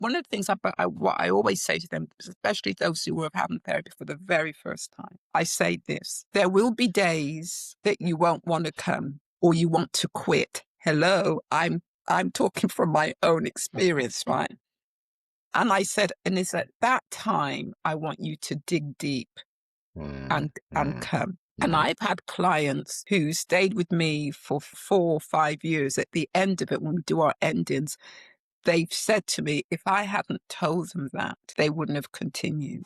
one of the things what I always say to them, especially those who are having therapy for the very first time, I say this: there will be days that you won't want to come or you want to quit. Hello, I'm talking from my own experience, right? And I said, and it's at that time I want you to dig deep and come. And I've had clients who stayed with me for 4 or 5 years. At the end of it, when we do our endings, they've said to me, if I hadn't told them that, they wouldn't have continued.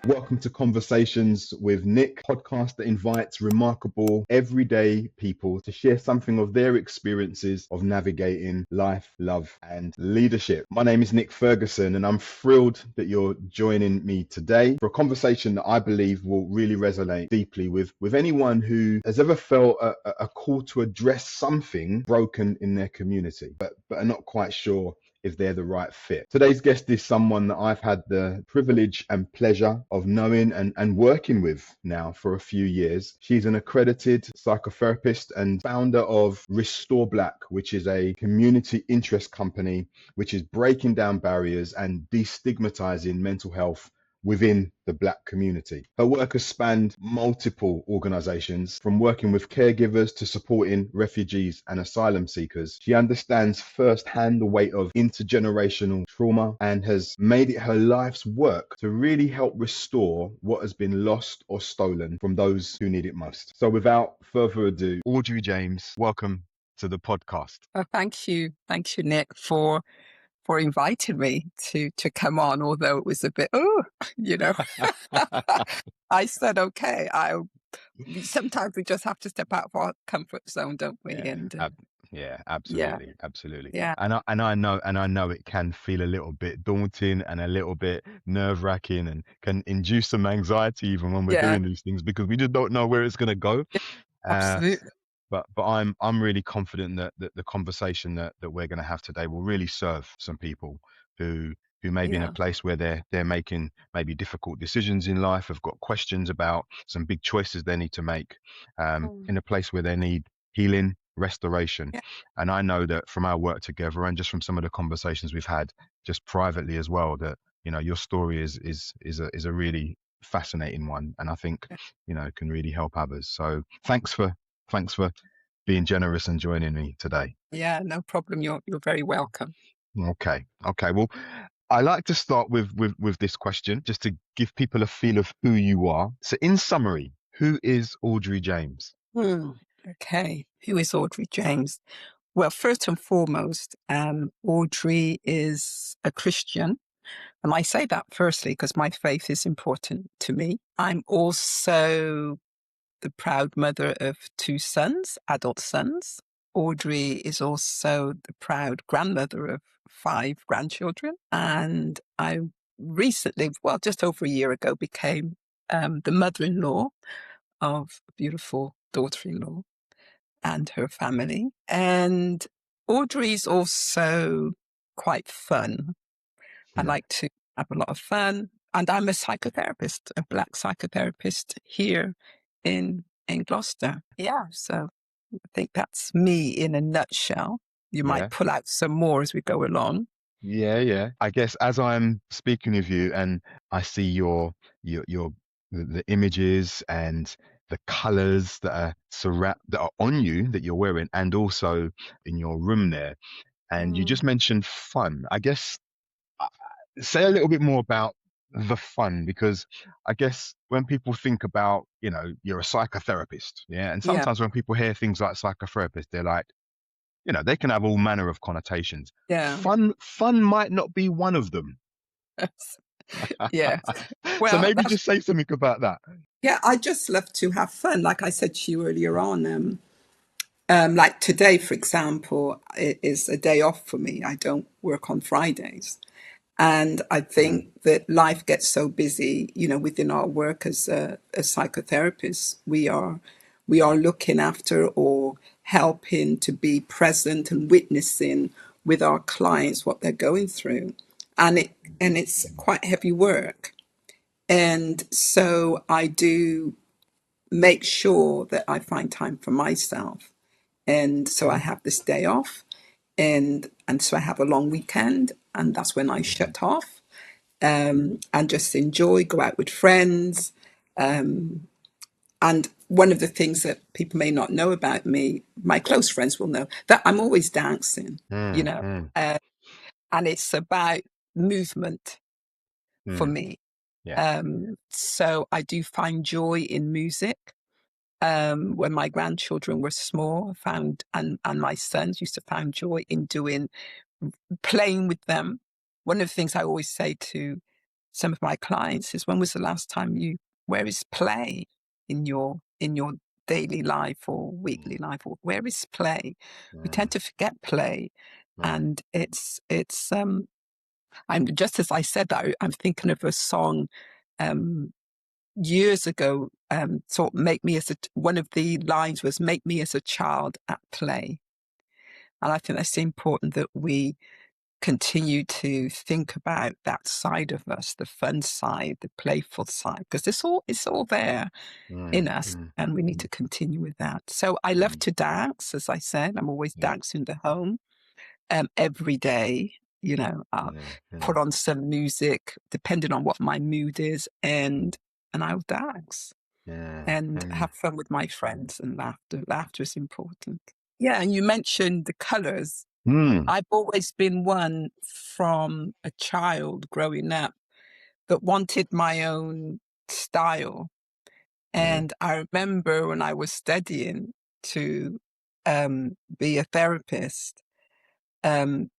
Welcome to Conversations with Nick, a podcast that invites remarkable, everyday people to share something of their experiences of navigating life, love, and leadership. My name is Nick Ferguson, and I'm thrilled that you're joining me today for a conversation that I believe will really resonate deeply with anyone who has ever felt a call to address something broken in their community, but are not quite sure if they're the right fit. Today's guest is someone that I've had the privilege and pleasure of knowing and working with now for a few years. She's an accredited psychotherapist and founder of Restore Black, which is a community interest company which is breaking down barriers and destigmatizing mental health within the Black community. Her work has spanned multiple organizations, from working with caregivers to supporting refugees and asylum seekers. She understands firsthand the weight of intergenerational trauma and has made it her life's work to really help restore what has been lost or stolen from those who need it most. So without further ado, Audrey James, welcome to the podcast. Thank you, Nick, for inviting me to come on, although it was a bit, I said, okay, sometimes we just have to step out of our comfort zone, don't we? Absolutely. Yeah. And I know it can feel a little bit daunting and a little bit nerve-wracking and can induce some anxiety even when we're doing these things, because we just don't know where it's going to go. Absolutely. But I'm really confident that the conversation that we're going to have today will really serve some people who may be in a place where they're making maybe difficult decisions in life, have got questions about some big choices they need to make, in a place where they need healing, restoration. And I know that from our work together and just from some of the conversations we've had just privately as well, that your story is a really fascinating one, and I think can really help others. So thanks for being generous and joining me today. Yeah, no problem. You're very welcome. Okay. Well, I like to start with this question, just to give people a feel of who you are. So in summary, who is Audrey James? Okay. Who is Audrey James? Well, first and foremost, Audrey is a Christian. And I say that firstly because my faith is important to me. I'm also the proud mother of 2 sons, adult sons. Audrey is also the proud grandmother of 5 grandchildren. And I recently, well, just over a year ago, became the mother-in-law of a beautiful daughter-in-law and her family. And Audrey's also quite fun. I like to have a lot of fun. And I'm a psychotherapist, a Black psychotherapist here in Gloucester. Yeah, so I think that's me in a nutshell. You might pull out some more as we go along. Yeah. I guess as I'm speaking with you and I see the images and the colors that are on you that you're wearing, and also in your room there, and you just mentioned fun. I guess say a little bit more about the fun, because I guess when people think about, you're a psychotherapist, and sometimes when people hear things like psychotherapist, they're like, they can have all manner of connotations. Fun might not be one of them. Yeah. Well, so maybe just say something about that. Yeah, I just love to have fun. Like I said to you earlier on, like today, for example, it is a day off for me. I don't work on Fridays. And I think that life gets so busy, within our work as psychotherapists, we are looking after or helping to be present and witnessing with our clients what they're going through. And it's quite heavy work. And so I do make sure that I find time for myself. And so I have this day off, and so I have a long weekend, and that's when I shut off, and just enjoy, go out with friends. And one of the things that people may not know about me, my close friends will know, that I'm always dancing, you Mm, know, mm, uh, and it's about movement for mm. me. Yeah. So I do find joy in music. When my grandchildren were small, I found, and my sons used to find joy in playing with them. One of the things I always say to some of my clients is, when was the last time where is play in your daily life or weekly Mm, life, or where is play? We tend mm, to forget play. mm, And I'm just, as I said that, I'm thinking of a song um years ago, sort of make me as a, one of the lines was, make me as a child at play. And I think that's important, that we continue to think about that side of us, the fun side, the playful side, because it's all there in mm, us, mm, and we need mm, to continue with that. So I love mm. to dance, as I said. I'm always Yeah, dancing in the home, every day. I'll yeah, put yeah. on some music depending on what my mood is, Mm, and I'll dance yeah, and yeah. have fun with my friends, and laughter. Laughter is important. Yeah, and you mentioned the colors. Mm, I've always been one, from a child growing up, that wanted my own style. mm, And I remember when I was studying to be a therapist, um,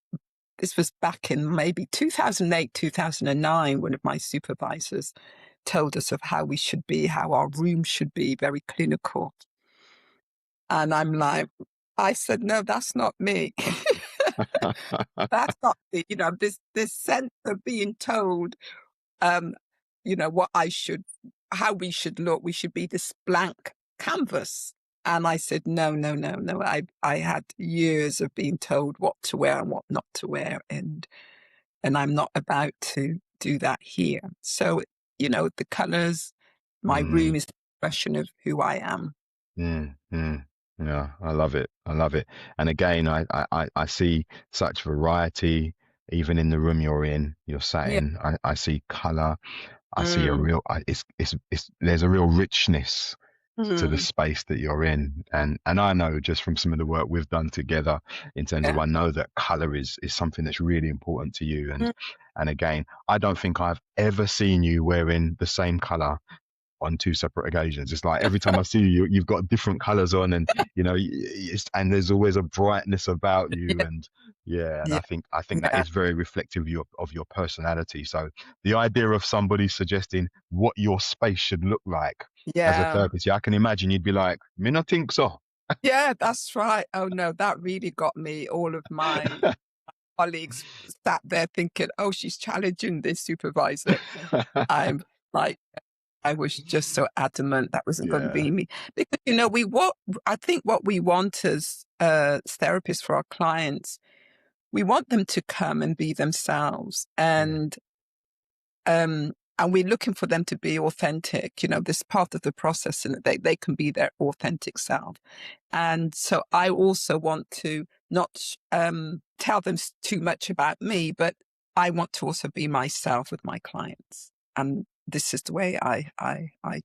this was back in maybe 2008, 2009, one of my supervisors told us of how we should be, how our room should be, very clinical. And I'm like, I said, no, that's not me. That's not me. This sense of being told, um, what how we should look. We should be this blank canvas. And I said, no, no, no, no. I had years of being told what to wear and what not to wear. And I'm not about to do that here. So, the colors, my room mm, is an expression of who I am. mm, mm. Yeah, I love it. I love it. And again, I see such variety even in the room you're in, you're sat Yeah. in. I see color. I see a Mm, real, it's there's a real richness to the mm, space that you're in. And I know just from some of the work we've done together in terms of, yeah. I know that color is something that's really important to you. Mm, And again, I don't think I've ever seen you wearing the same color on two separate occasions. It's like every time I see you, you've got different colors on, and and there's always a brightness about you. yeah. And yeah, and Yeah. I think that Yeah. is very reflective of your personality. So the idea of somebody suggesting what your space should look like as a Yeah. therapist, yeah, I can imagine you'd be like, me not think so. Yeah, that's right. Oh no, that really got me. All of my colleagues sat there thinking, oh, she's challenging this supervisor. I'm like, I was just so adamant that wasn't going to Yeah, be me. Because, I think what we want as therapists for our clients, we want them to come and be themselves. yeah, And we're looking for them to be authentic. This part of the process, and they can be their authentic self. And so I also want to not tell them too much about me, but I want to also be myself with my clients. And this is the way I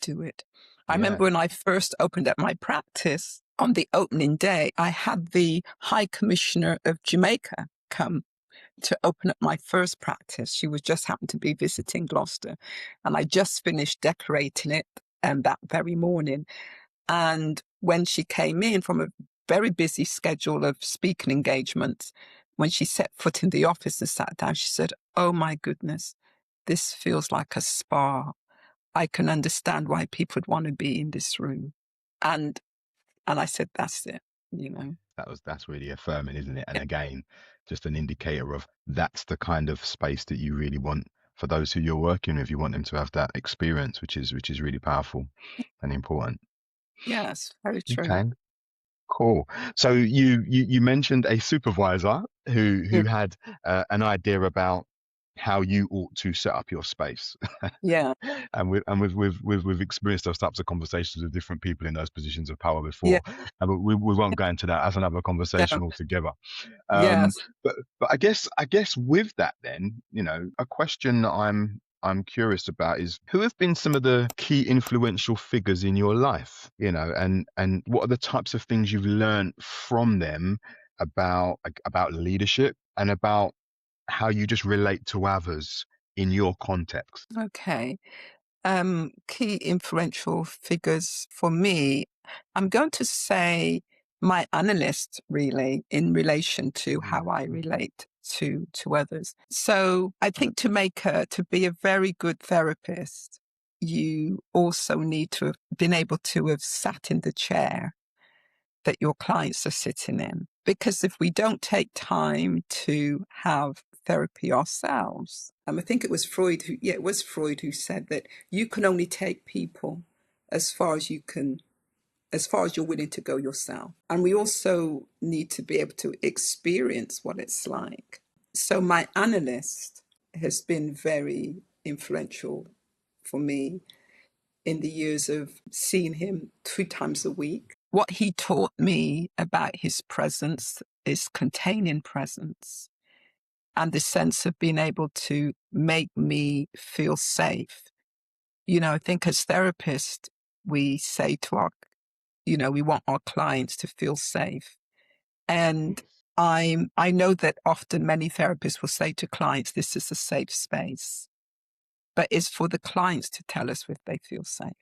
do it. I yeah, remember when I first opened up my practice, on the opening day, I had the High Commissioner of Jamaica come to open up my first practice. She was just happened to be visiting Gloucester, and I just finished decorating it that very morning. And when she came in from a very busy schedule of speaking engagements, when she set foot in the office and sat down, she said, "Oh my goodness, this feels like a spa. I can understand why people would want to be in this room." And I said, "That's it, you know." that's really affirming, isn't it? And Yeah, again, just an indicator of that's the kind of space that you really want for those who you're working with. You want them to have that experience, which is really powerful and important. yes, very true. Okay, cool. So you mentioned a supervisor who Mm, had an idea about how you ought to set up your space. Yeah. And we've experienced those types of conversations with different people in those positions of power Yeah. before, but we won't go into that as another conversation No. altogether. Yes. But I guess with that, then, you know, a question that I'm curious about is, who have been some of the key influential figures in your life, you know, and what are the types of things you've learned from them about leadership and about how you just relate to others in your context? Okay. Key influential figures for me, I'm going to say my analyst, really, in relation to how I relate to others. So I think to be a very good therapist, you also need to have been able to have sat in the chair that your clients are sitting in. Because if we don't take time to have therapy ourselves, I think it was Freud who said that you can only take people as far as as far as you're willing to go yourself. And we also need to be able to experience what it's like. So my analyst has been very influential for me in the years of seeing him 2 times a week. What he taught me about his presence is containing presence and the sense of being able to make me feel safe. You know, I think as therapists, we say to we want our clients to feel safe. And I know that often many therapists will say to clients, this is a safe space, but it's for the clients to tell us if they feel safe.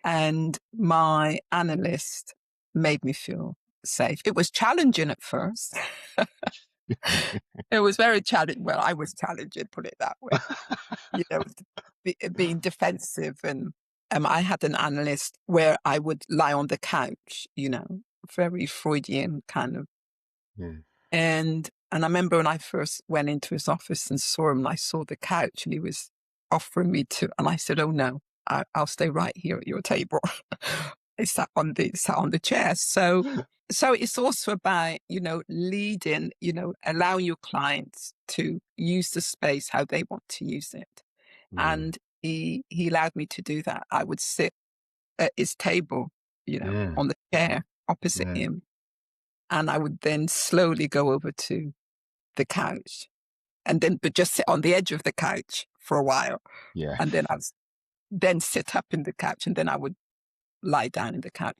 And my analyst made me feel safe. It was challenging at first. It was very challenging. Well, I was challenging, put it that way. You know, being defensive. And I had an analyst where I would lie on the couch, you know, very Freudian kind of. Mm. And I remember when I first went into his office and saw him, and I saw the couch and he was offering me to, and I said, oh no, I'll stay right here at your table. I sat on the chair. So it's also about, you know, leading, you know, allowing your clients to use the space how they want to use it. Mm. And he allowed me to do that. I would sit at his table, you know, Mm. on the chair opposite Mm. him. And I would then slowly go over to the couch but just sit on the edge of the couch for a while. Yeah. And then then sit up in the couch, and then I would lie down in the couch.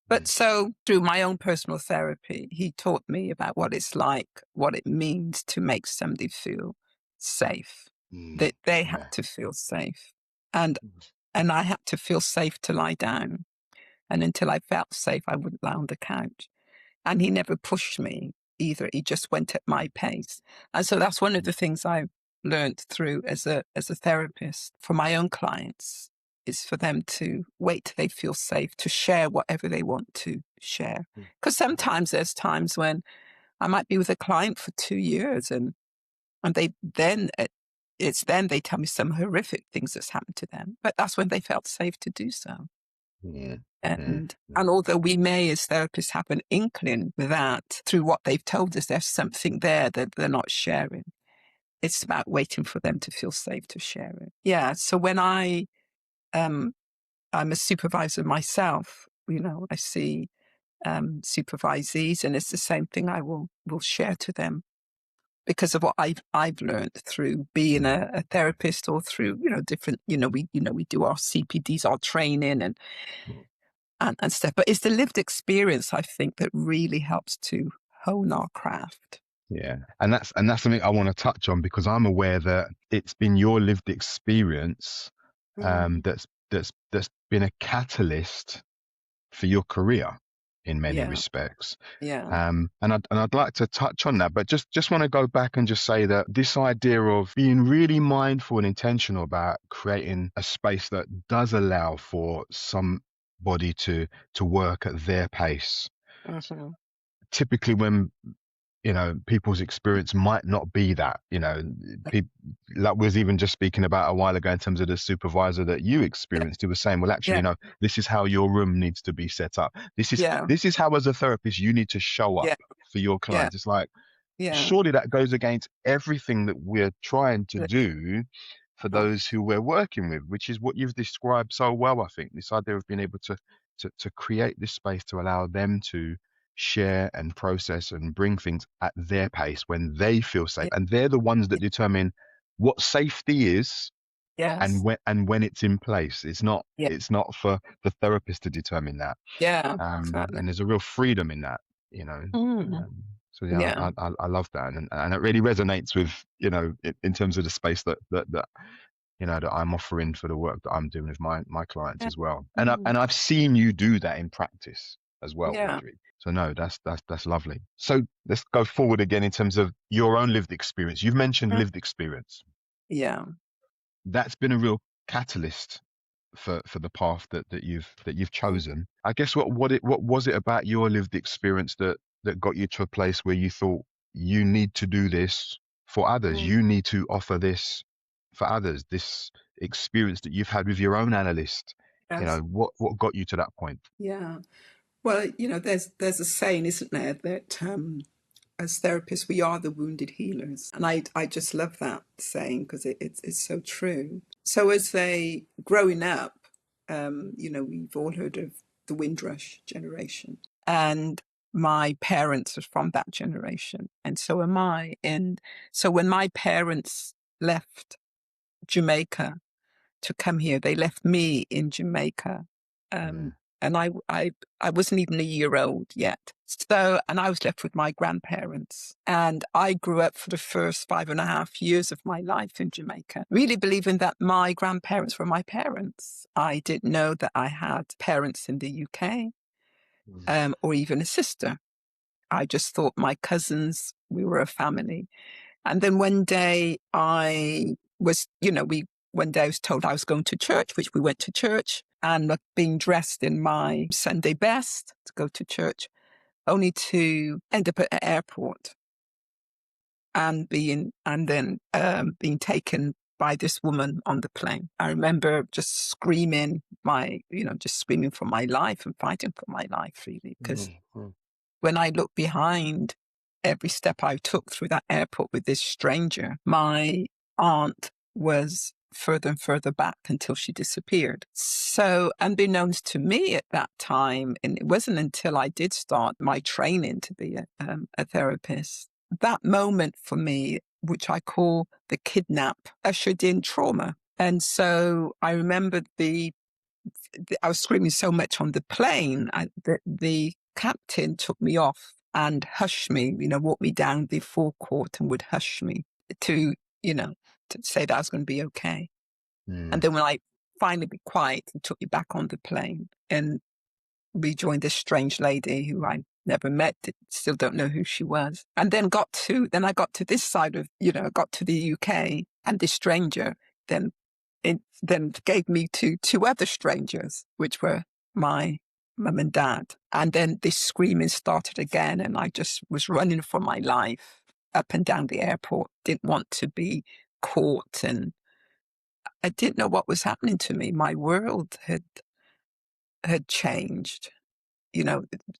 But Mm. so through my own personal therapy, he taught me about what it's like, what it means to make somebody feel safe, Mm. that they had Yeah. to feel safe. And I had to feel safe to lie down. And until I felt safe, I wouldn't lie on the couch. And he never pushed me either. He just went at my pace. And so that's one of the things I've learned through as a therapist for my own clients, is for them to wait till they feel safe to share whatever they want to share. Because sometimes there's times when I might be with a client for 2 years and they then it's then they tell me some horrific things that's happened to them. But that's when they felt safe to do so. Mm. Mm. And although we may as therapists have an inkling that through what they've told us, there's something there that they're not sharing. It's about waiting for them to feel safe to share it. Yeah. So when I'm a supervisor myself, you know, I see supervisees, and it's the same thing I will share to them because of what I've learned through being Mm. a therapist, or through, you know, different, we do our CPDs, our training and stuff. But it's the lived experience, I think, that really helps to hone our craft. Yeah. And that's something I want to touch on, because I'm aware that it's been your lived experience Mm. that's been a catalyst for your career in many Yeah, respects. yeah. And I'd like to touch on that, but just want to go back and just say that this idea of being really mindful and intentional about creating a space that does allow for somebody to work at their pace. Mm-hmm. Typically, when people's experience might not be that, people, like we was even just speaking about a while ago in terms of the supervisor that you Yeah, experienced, who was saying, well, actually, yeah, this is how your room needs to be set up. This yeah, is how, as a therapist, you need to show up yeah, for your yeah, clients. It's like, Yeah. surely that goes against everything that we're trying to Yeah. do for those who we're working with, which is what you've described so well. I think this idea of being able to create this space to allow them to share and process and bring things at their pace when they feel safe, Yeah. and they're the ones that determine what safety is Yes. and when it's in place. Yeah. It's not for the therapist to determine that. Yeah. Exactly. And there's a real freedom in that, you know. Mm. So yeah, Yeah. I love that, and it really resonates with, you know, in terms of the space that you know that I'm offering for the work that I'm doing with my clients Yeah. as well. Mm. And I've seen you do that in practice as well, Yeah. Audrey. So no, that's lovely. So let's go forward again in terms of your own lived experience. You've mentioned Mm. lived experience. Yeah. That's been a real catalyst for the path that you've Mm. chosen. I guess what was it about your lived experience that got you to a place where you thought you need to do this for others, Mm. you need to offer this for others, this experience that you've had with your own analyst, you know, Yes. what got you to that point? Yeah. Well, there's a saying, isn't there, that as therapists we are the wounded healers, and I just love that saying because it's so true. So as they growing up, we've all heard of the Windrush generation, and my parents are from that generation, and so am I. And so when my parents left Jamaica to come here. They left me in Jamaica. Mm, Um, and I wasn't even a year old yet. So, and I was left with my grandparents. And I grew up for the first 5.5 years of my life in Jamaica, really believing that my grandparents were my parents. I didn't know that I had parents in the UK, mm, or even a sister. I just thought my cousins, we were a family. And then one day one day I was told I was going to church, which we went to church, and being dressed in my Sunday best to go to church, only to end up at an airport and being taken by this woman on the plane. I remember just screaming for my life and fighting for my life, really, because mm, mm, when I look behind every step I took through that airport with this stranger, my aunt was further and further back until she disappeared. So, unbeknownst to me at that time, and it wasn't until I did start my training to be a therapist, that moment for me, which I call the kidnap, ushered in trauma. And so I remember I was screaming so much on the plane that the captain took me off and hushed me, walked me down the forecourt and would hush me to, to say that I was going to be okay. And mm, then when I finally be quiet, he took me back on the plane and we joined this strange lady who I never met, still don't know who she was. And then I got to this side of, I got to the UK, and this stranger then it then gave me to two other strangers, which were my mum and dad. And then this screaming started again, and I just was running for my life up and down the airport, didn't want to be caught, and I didn't know what was happening to me. My world had changed,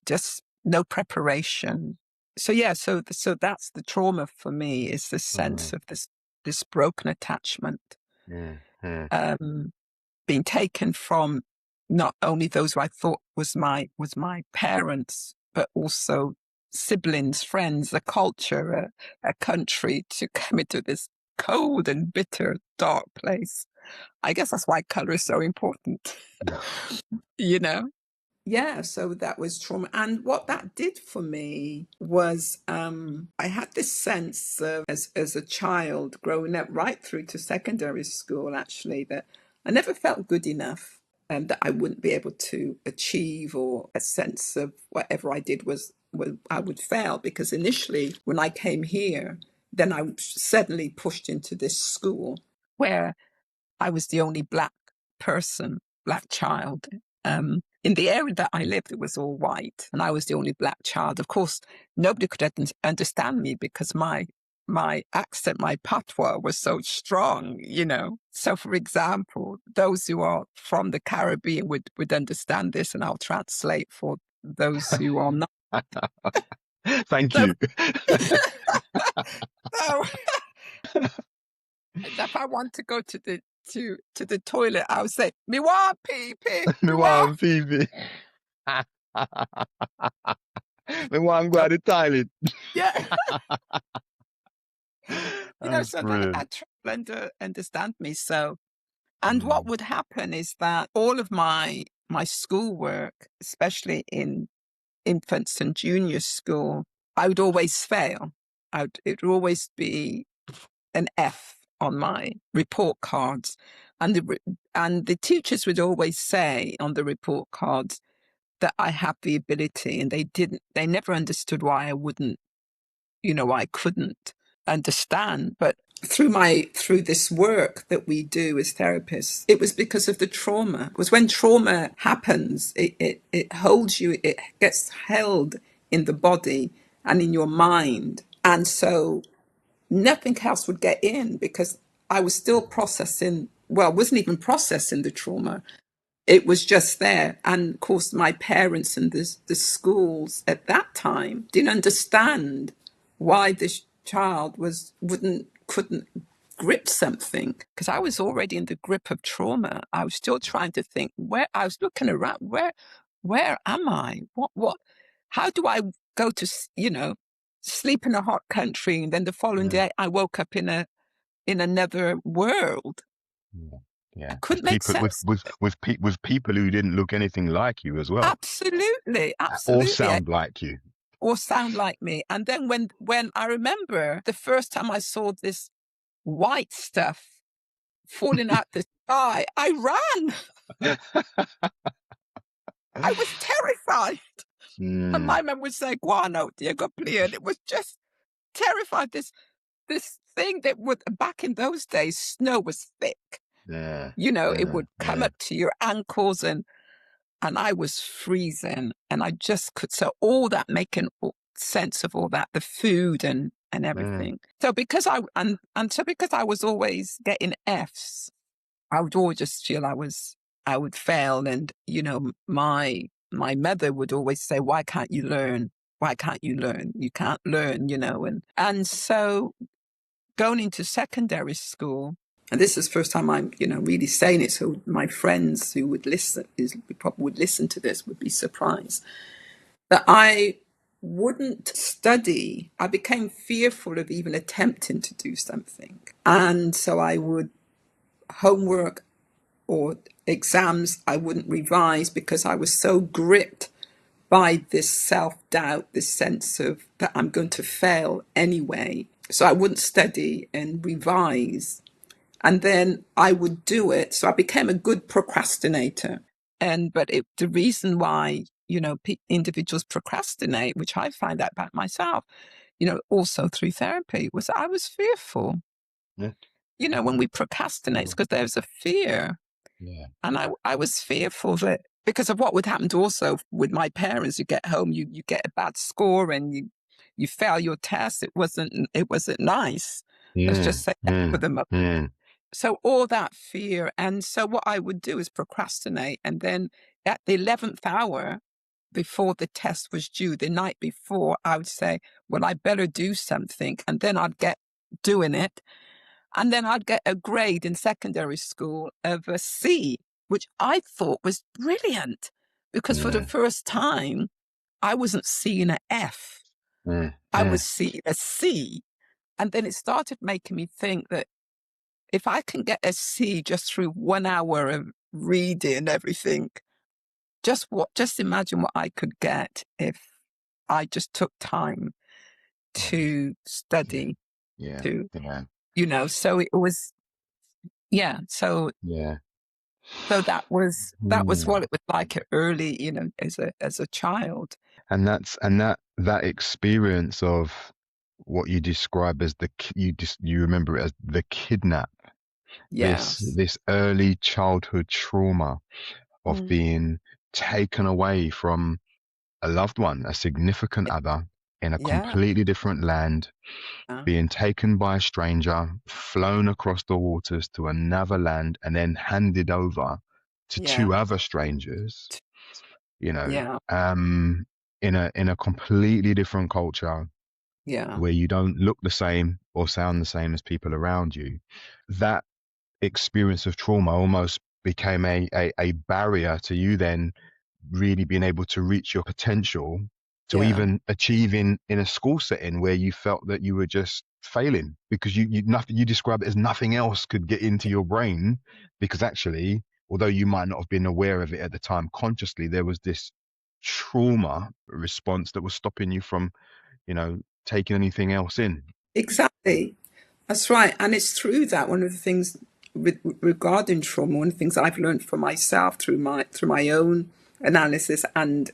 just no preparation. So yeah, so that's the trauma for me, is the sense mm, of this broken attachment, mm, mm, um, being taken from not only those who I thought was my parents, but also siblings, friends, a culture, a country, to come into this cold and bitter, dark place. I guess that's why color is so important, you know? Yeah, so that was trauma. And what that did for me was I had this sense of, as a child growing up right through to secondary school, actually, that I never felt good enough and that I wouldn't be able to achieve, or a sense of whatever I did was I would fail. Because initially, when I came here, then I was suddenly pushed into this school where I was the only black child. In the area that I lived, it was all white, and I was the only black child. Of course, nobody could understand me because my accent, my patois was so strong. So, for example, those who are from the Caribbean would understand this, and I'll translate for those who are not. Thank So, you. so if I want to go to the toilet, I would say, "Me want pee pee, Me me want." want TV. Me want go So to the toilet. yeah, That's so then I brilliant. try to understand me. So, and what Mm, would happen is that all of my schoolwork, especially in infants and junior school, I would always fail. It would always be an F on my report cards, and the teachers would always say on the report cards that I have the ability, and they never understood why I wouldn't, I couldn't understand. But through this work that we do as therapists, it was because of the trauma. Because when trauma happens, it holds you, it gets held in the body and in your mind. And so nothing else would get in because I was still processing, well, I wasn't even processing the trauma. It was just there. And of course, my parents and the schools at that time didn't understand why this child couldn't grip something because I was already in the grip of trauma. I was still trying to think where I was looking around, where am I? How do I go to, sleep in a hot country and then the following yeah, day I woke up in another world? yeah, I yeah. couldn't make sense. With people who didn't look anything like you as well, Absolutely, or absolutely. sound like you. Or sound like me. And then when I remember the first time I saw this white stuff falling out the sky, I ran. I was terrified. And Mm, my mum would say, "Go on out, dear, go play." And it was just terrified. This thing that would back in those days, snow was thick. yeah, It yeah, would come yeah, up to your ankles and I was freezing and I just could so all that making sense of all that, the food and yeah, everything. So because I was always getting Fs, I would always just feel I would fail. And my mother would always say, "Why can't you learn? Why can't you learn? You can't learn," and so going into secondary school, and this is the first time I'm, really saying it, so my friends who would listen, probably would listen to this, would be surprised that I wouldn't study. I became fearful of even attempting to do something, and so I would homework or exams I wouldn't revise because I was so gripped by this self-doubt, this sense of that I'm going to fail anyway. So I wouldn't study and revise. And then I would do it. So I became a good procrastinator. But the reason why, individuals procrastinate, which I find out about myself, also through therapy, was I was fearful. yeah, When we procrastinate, it's sure. because there's a fear. Yeah, And I was fearful that because of what would happen also with my parents, you get home, you get a bad score and you fail your test. It wasn't nice. Let's yeah, just say that for yeah, the moment. yeah, So all that fear. And so what I would do is procrastinate. And then at the 11th hour before the test was due, the night before, I would say, well, I better do something. And then I'd get doing it. And then I'd get a grade in secondary school of a C, which I thought was brilliant because for the yeah, first time, I wasn't seeing an F. yeah, I yeah, was seeing a C. And then it started making me think that if I can get a C just through 1 hour of reading everything, just imagine what I could get if I just took time to yeah, study, yeah, to, yeah, so it was, yeah. yeah. So that was Mm. what it was like early, as a child. And that experience of what you describe as you remember it as the kidnap, Yes. this early childhood trauma of Mm. being taken away from a loved one, a significant other in a Yeah. completely different land, Yeah. being taken by a stranger, flown across the waters to another land, and then handed over to Yeah. two other strangers, you know. Yeah. in a completely different culture Yeah. where you don't look the same or sound the same as people around you, that experience of trauma almost became a barrier to you then really being able to reach your potential, to Yeah. even achieve in a school setting where you felt that you were just failing because you nothing, you describe it as nothing else could get into your brain, because actually, although you might not have been aware of it at the time consciously, there was this trauma response that was stopping you from, you know, taking anything else in. Exactly. That's right. And it's through that one of the things regarding trauma, one of the things I've learned for myself through my own analysis and,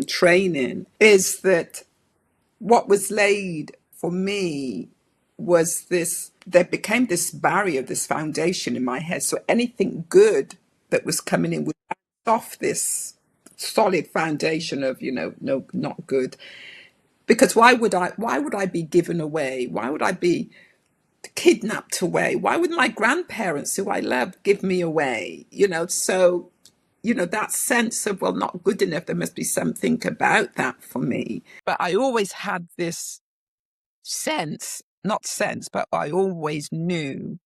training is that what was laid for me was this, there became this barrier, this foundation in my head. So anything good that was coming in would bounce off this solid foundation of, no, not good. Because why would I be given away? Why would I be kidnapped away? Why would my grandparents who I love give me away? So that sense of, well, not good enough, there must be something about that for me. But I always had this but I always knew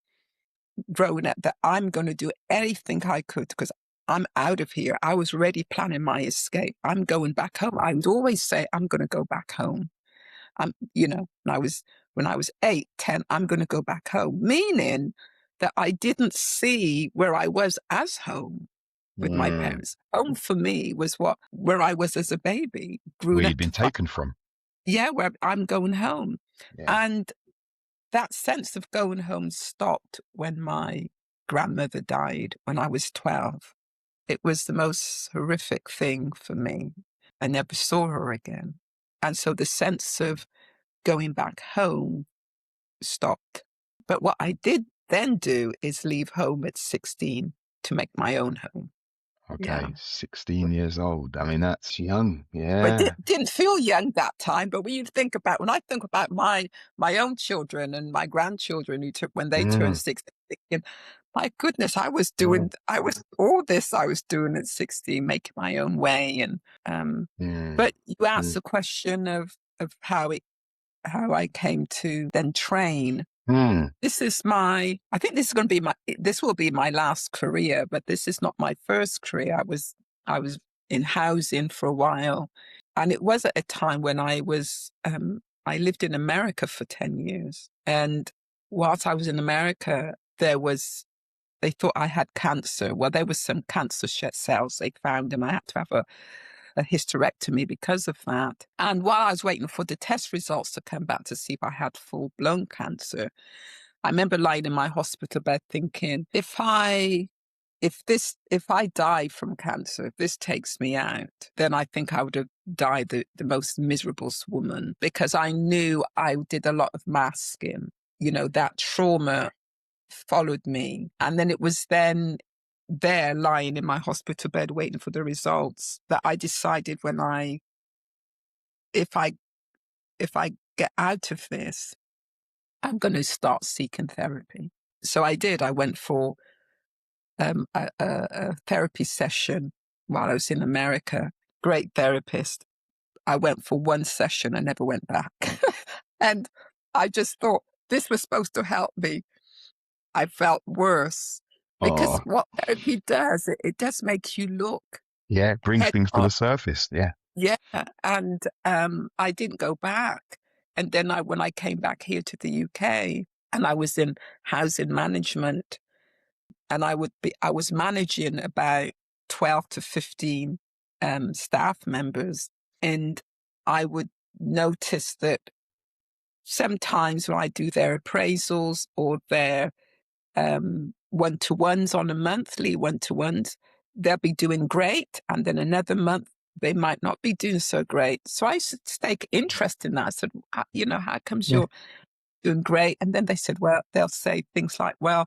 growing up that I'm going to do anything I could because I'm out of here. I was already planning my escape. I'm going back home. I would always say, I'm going to go back home. When I was 8, 10, I'm going to go back home, meaning that I didn't see where I was as home with my Mm. parents. Home for me was where I was as a baby, Where grown you'd up been to taken from. yeah, where I'm going home. Yeah. And that sense of going home stopped when my grandmother died when I was 12. It was the most horrific thing for me. I never saw her again. And so the sense of going back home stopped. But what I did then do is leave home at 16 to make my own home. Yeah. Okay, 16 years old. I mean, that's young. But Yeah. didn't feel young that time. But when I think about my own children and my grandchildren when they turned Mm, 16, thinking, my goodness, mm, I was doing at 16, making my own way. And mm, but you asked mm, the question of how I came to then train. mm. I think this will be my last career, but this is not my first career. I was in housing for a while, and it was at a time when I lived in America for 10 years. And whilst I was in America, they thought I had cancer. Well, there was some cancer cells they found, and I had to have a hysterectomy because of that. And while I was waiting for the test results to come back to see if I had full-blown cancer, I remember lying in my hospital bed thinking, if I die from cancer, if this takes me out, then I think I would have died the most miserable woman, because I knew I did a lot of masking. That trauma followed me. And then it was then there lying in my hospital bed waiting for the results that I decided if I if I get out of this, I'm going to start seeking therapy. So I did. I went for a therapy session while I was in America. Great therapist. I went for one session. I never went back. And I just thought this was supposed to help me. I felt worse because Oh, what therapy does, it does make you look yeah, it brings head things to on. the surface. Yeah. Yeah. And I didn't go back. And then when I came back here to the UK and I was in housing management, and I was managing about 12 to 15 staff members. And I would notice that sometimes when I do their appraisals or their one-to-ones on a monthly one-to-ones, they'll be doing great. And then another month, they might not be doing so great. So I used to take interest in that. I said, how comes Yeah. you're doing great? And then they said, well, they'll say things like, well,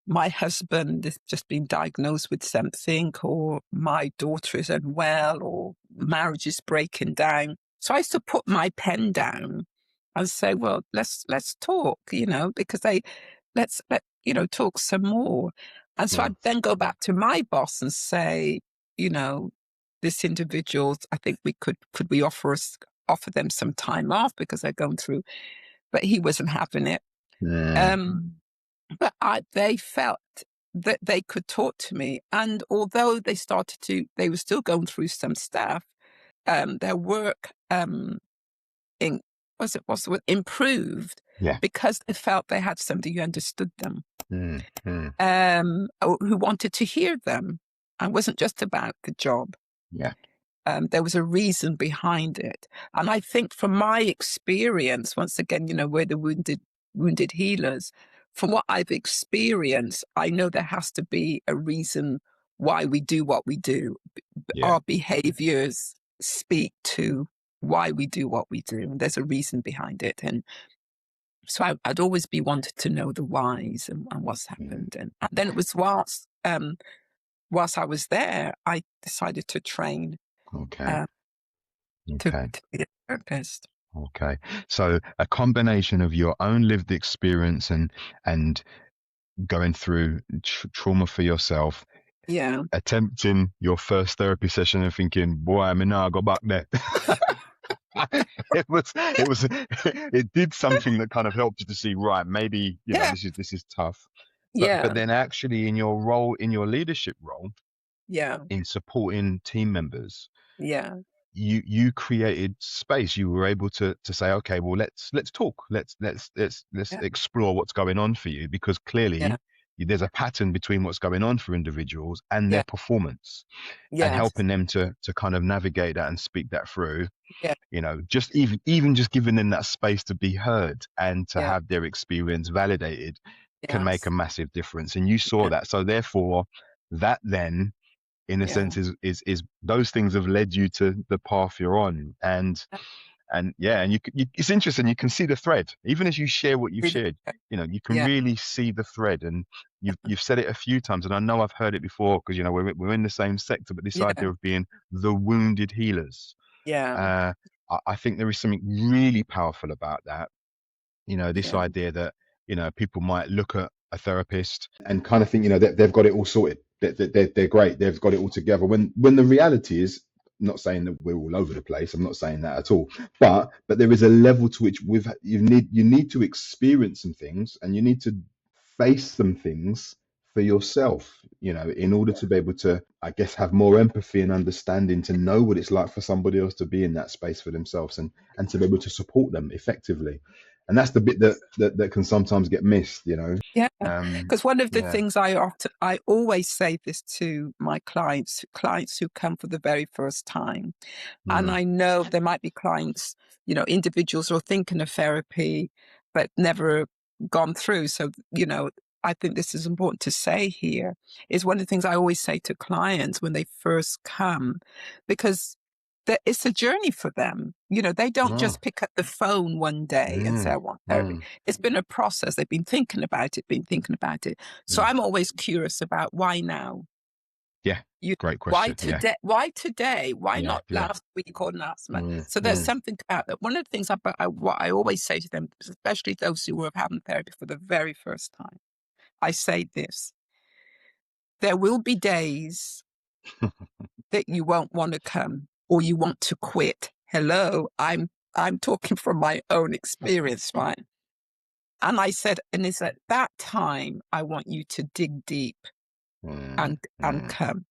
my husband has just been diagnosed with something, or my daughter is unwell, or marriage is breaking down. So I used to put my pen down and say, well, let's talk, because talk some more. And so Yeah. I'd then go back to my boss and say, you know, this individual, I think we could we offer them some time off because they're going through, but he wasn't having it. But they felt that they could talk to me. And although they were still going through some stuff, their work improved because they felt they had somebody who understood them, who wanted to hear them. And wasn't just about the job. Yeah. There was a reason behind it. And I think from my experience, once again, we're the wounded healers. From what I've experienced, I know there has to be a reason why we do what we do. Yeah. Our behaviors speak to why we do what we do. And there's a reason behind it. And so I'd always be wanted to know the whys and what's happened. And then it was whilst I was there, I decided to train. Okay. To be a therapist. Okay. So a combination of your own lived experience and going through trauma for yourself. Yeah. Attempting your first therapy session and thinking, boy, I mean, now I go back there. It did something that kind of helped you to see, right, maybe, this is tough. But then actually in your role, in your leadership role, in supporting team members, you created space. You were able to say, okay, well, let's talk. Let's explore what's going on for you, because clearly there's a pattern between what's going on for individuals and their performance, and helping them to kind of navigate that and speak that through. Just even just giving them that space to be heard and to have their experience validated can make a massive difference. And you saw that. So therefore, that then, in a sense, is those things have led you to the path you're on. And you it's interesting. You can see the thread, even as you share what you've shared. You can really see the thread. And you've said it a few times, and I know I've heard it before because we're in the same sector. But this idea of being the wounded healers, I think there is something really powerful about that. This idea that people might look at a therapist and kind of think they've got it all sorted, they're great, they've got it all together, when the reality is, I'm not saying that we're all over the place, I'm not saying that at all, but there is a level to which you need to experience some things, and you need to face some things for yourself, in order to be able to, I guess, have more empathy and understanding, to know what it's like for somebody else to be in that space for themselves, and to be able to support them effectively. And that's the bit that can sometimes get missed, because one of the things I always say this to my clients who come for the very first time. And I know there might be clients, individuals who are thinking of therapy, but never gone through. So, I think this is important to say here, is one of the things I always say to clients when they first come, because it's a journey for them. They don't just pick up the phone one day and say, I want therapy. It's been a process. They've been thinking about it. So I'm always curious about why now? Yeah, great question. Why today? Why not last week or last month? So there's something about that. One of the things what I always say to them, especially those who are having therapy for the very first time, I say this: there will be days that you won't want to come, or you want to quit. Hello, I'm talking from my own experience, right? And I said, and it's at that time I want you to dig deep and come.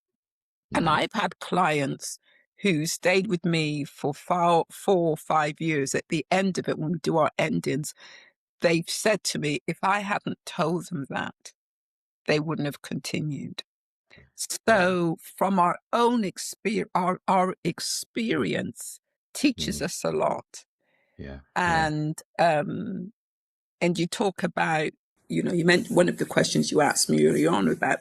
And I've had clients who stayed with me for 4 or 5 years. At the end of it, when we do our endings, they've said to me, if I hadn't told them that, they wouldn't have continued. So from our own experience, our experience teaches us a lot. And you talk about, you meant one of the questions you asked me early on about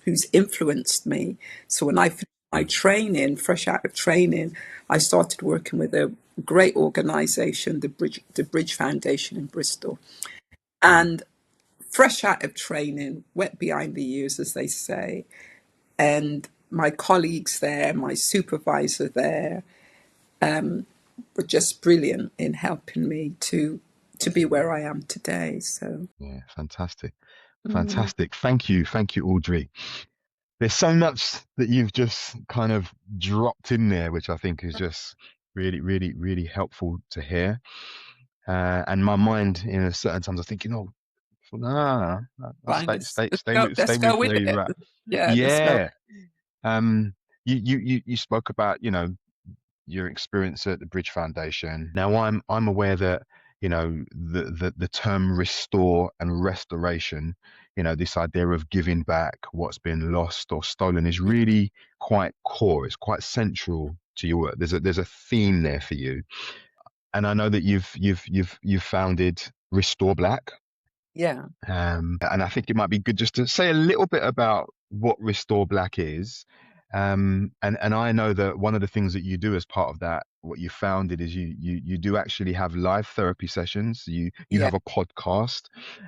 who's influenced me. So when I finished my training, fresh out of training, I started working with a great organization, the Bridge Foundation in Bristol. And fresh out of training, wet behind the ears, as they say. And my colleagues there, my supervisor there, were just brilliant in helping me to be where I am today. So fantastic. Thank you, Audrey. there's so much that you've just kind of dropped in there, which I think is just really, really, really helpful to hear. And my mind, in a certain times, I'm thinking, oh, I'll Fine, stay let's go with with where you're it. at. Yeah, let's go. Yeah. You spoke about, your experience at the Bridge Foundation. Now, I'm aware that, the term restore and restoration, this idea of giving back what's been lost or stolen is really quite core. It's quite central to your work. There's a theme there for you, and I know that you've founded Restore Black. Yeah, And I think it might be good just to say a little bit about what Restore Black is. And I know that one of the things that you do as part of that, what you founded, is you do actually have live therapy sessions. You yeah, have a podcast,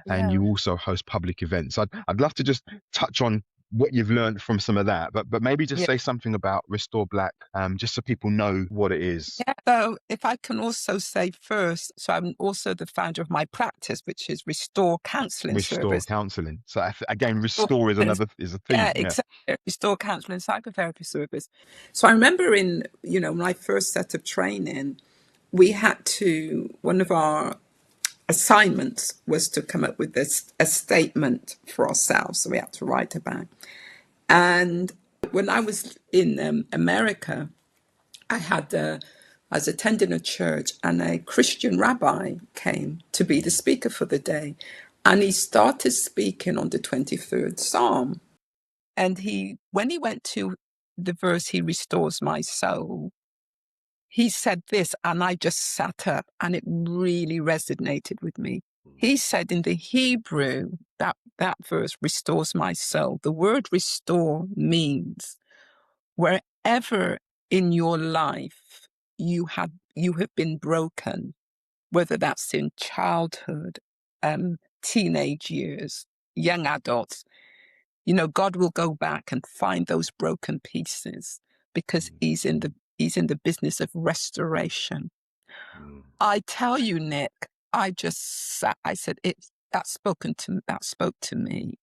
and yeah, you also host public events. I'd love to just touch on what you've learned from some of that, but maybe just yeah. say something about Restore Black, just so people know what it is. Yeah, so if I can also say first, so I'm also the founder of my practice, which is Restore Counselling Restore Service. counseling. So again, Restore restore is Counselling- is a Yeah, theme. Yeah. exactly. Restore Counselling Psychotherapy Service. So I remember my first set of training, we had to, one of our assignments was to come up with a statement for ourselves. So we had to write about. And when I was in America, I was attending a church, and a Christian rabbi came to be the speaker for the day. And he started speaking on the 23rd Psalm. And when he went to the verse, He restores my soul, he said this, and I just sat up, and it really resonated with me. He said in the Hebrew, that verse restores my soul. The word restore means wherever in your life you have been broken, whether that's in childhood, teenage years, young adults, God will go back and find those broken pieces, because he's in the business of restoration. Mm. I tell you, Nick, I just sat, I said that spoke to me,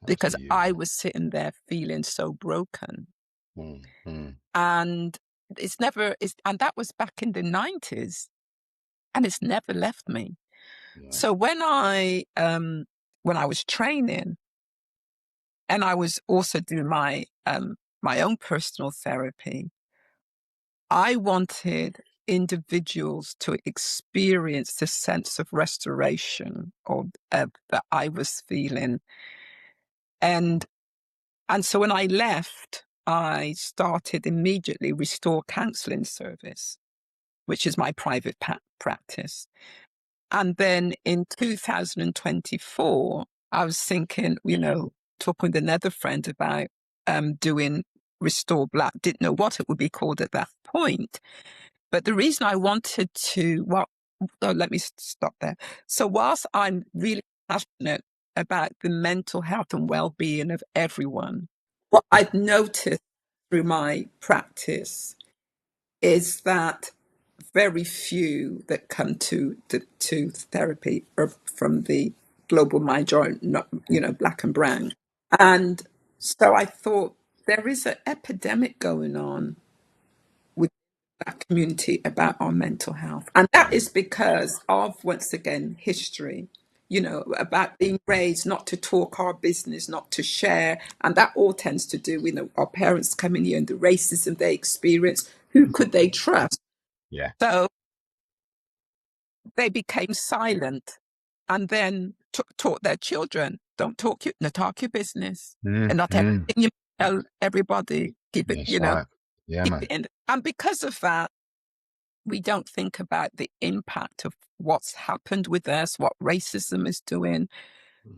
because I Absolutely. was sitting there feeling so broken. Mm, mm, And and that was back in the 90s, and it's never left me. yeah. So when I was training, and I was also doing my own personal therapy, I wanted individuals to experience the sense of restoration that I was feeling. And so when I left, I started immediately Restore Counselling Service, which is my private practice. And then in 2024, I was thinking, talking with another friend about doing Restore Black. Didn't know what it would be called at that point. But the reason I wanted let me stop there. So whilst I'm really passionate about the mental health and well-being of everyone, what I've noticed through my practice is that very few that come to therapy are from the global majority, not, black and brown. And so I thought there is an epidemic going on with that community about our mental health. And that is because of, once again, history, about being raised not to talk our business, not to share. And that all tends to do with, our parents coming here and the racism they experience. Who could they trust? Yeah. So they became silent, and then taught their children, don't talk your business, Mm, and not mm. everything you tell everybody, keep it, That's right. Yeah, keep man. it in. And because of that, we don't think about the impact of what's happened with us, what racism is doing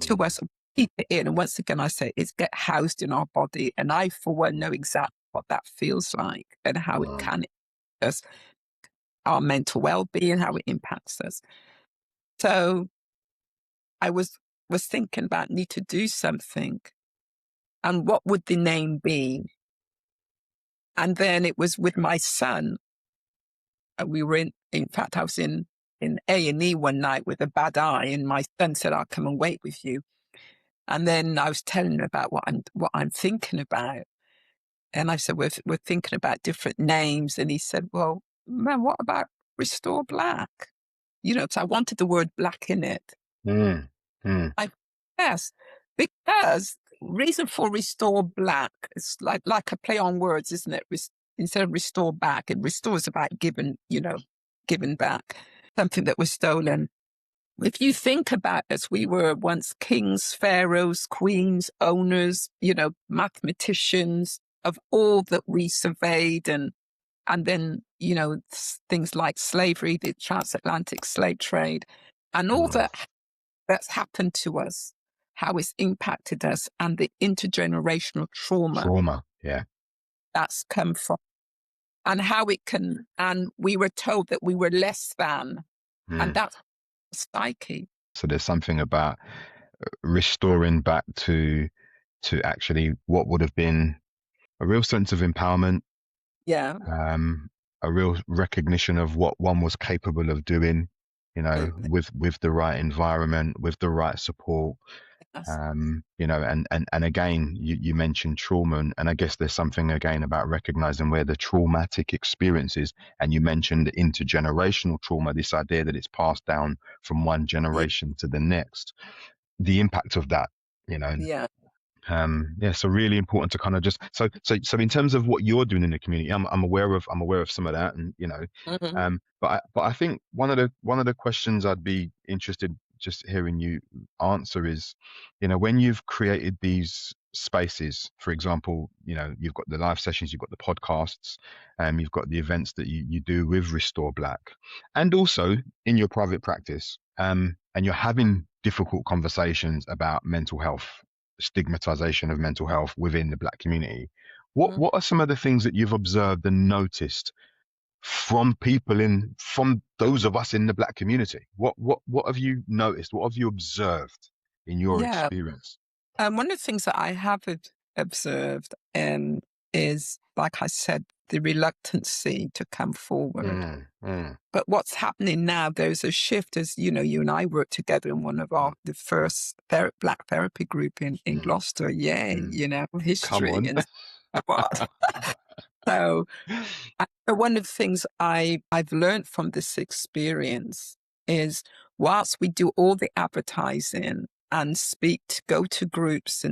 to Mm, us. Keep it in. And once again, I say it's get housed in our body. And I, for one, know exactly what that feels like and how it mm, can impact us, our mental well-being, how it impacts us. So I was thinking about need to do something, and what would the name be? And then it was with my son. We were in fact, I was in A&E one night with a bad eye, and my son said, "I'll come and wait with you." And then I was telling him about what I'm thinking about. And I said, we're thinking about different names. And he said, well, man, what about Restore Black? You know, so I wanted the word black in it. Mm. Mm. Yes, because reason for Restore Black is like a play on words, isn't it? Instead of restore back, it restores about giving, giving back something that was stolen. If you think about us, we were once kings, pharaohs, queens, owners, mathematicians of all that we surveyed, and then, things like slavery, the transatlantic slave trade, and all that's happened to us, how it's impacted us, and the intergenerational trauma Yeah. that's come from, and how it can, and we were told that we were less than, and that's psyche. So there's something about restoring back to actually what would have been a real sense of empowerment, Yeah. a real recognition of what one was capable of doing, Absolutely. with the right environment, with the right support. Yes. And again, you mentioned trauma, and I guess there's something again about recognizing where the traumatic experiences, and you mentioned intergenerational trauma, this idea that it's passed down from one Yeah. generation to the next, the impact of that, you know. Yeah. So really important to kind of just so in terms of what you're doing in the community, I'm aware of some of that, and Mm-hmm. but I think one of the questions I'd be interested just hearing you answer is, when you've created these spaces, for example, you've got the live sessions, you've got the podcasts, you've got the events that you do with Restore Black, and also in your private practice, and you're having difficult conversations about mental health, stigmatization of mental health within the Black community. What are some of the things that you've observed and noticed from from those of us in the Black community? What have you noticed? What have you observed in your Yeah. experience? One of the things that I have observed is, like I said, the reluctancy to come forward. But what's happening now, there's a shift, as you and I worked together in one of the first Black therapy group in Gloucester. Yay, Come history on. and what. So one of the things I've learned from this experience is, whilst we do all the advertising and go to groups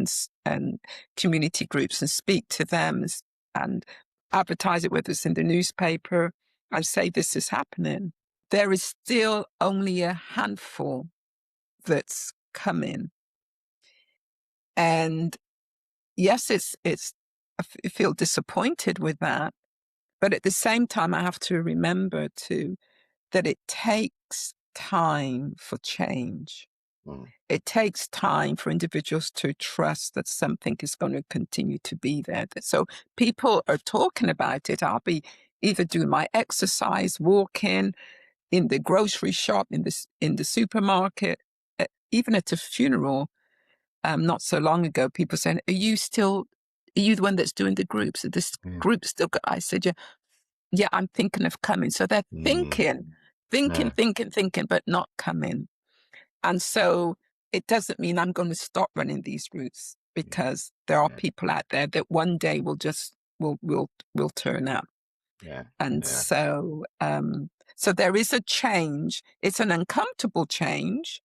and community groups and speak to them and advertise it, whether it's in the newspaper, and say this is happening, there is still only a handful that's coming. And yes, I feel disappointed with that. But at the same time, I have to remember too that it takes time for change. It takes time for individuals to trust that something is going to continue to be there. So people are talking about it. I'll be either doing my exercise, walking, in the grocery shop, in the supermarket, even at a funeral. Not so long ago, people saying, are you the one that's doing the groups? Are this group still? I said, yeah, I'm thinking of coming. So they're thinking, but not coming. And so it doesn't mean I'm going to stop running these routes, because there are people out there that one day will turn up. And so there is a change. It's an uncomfortable change.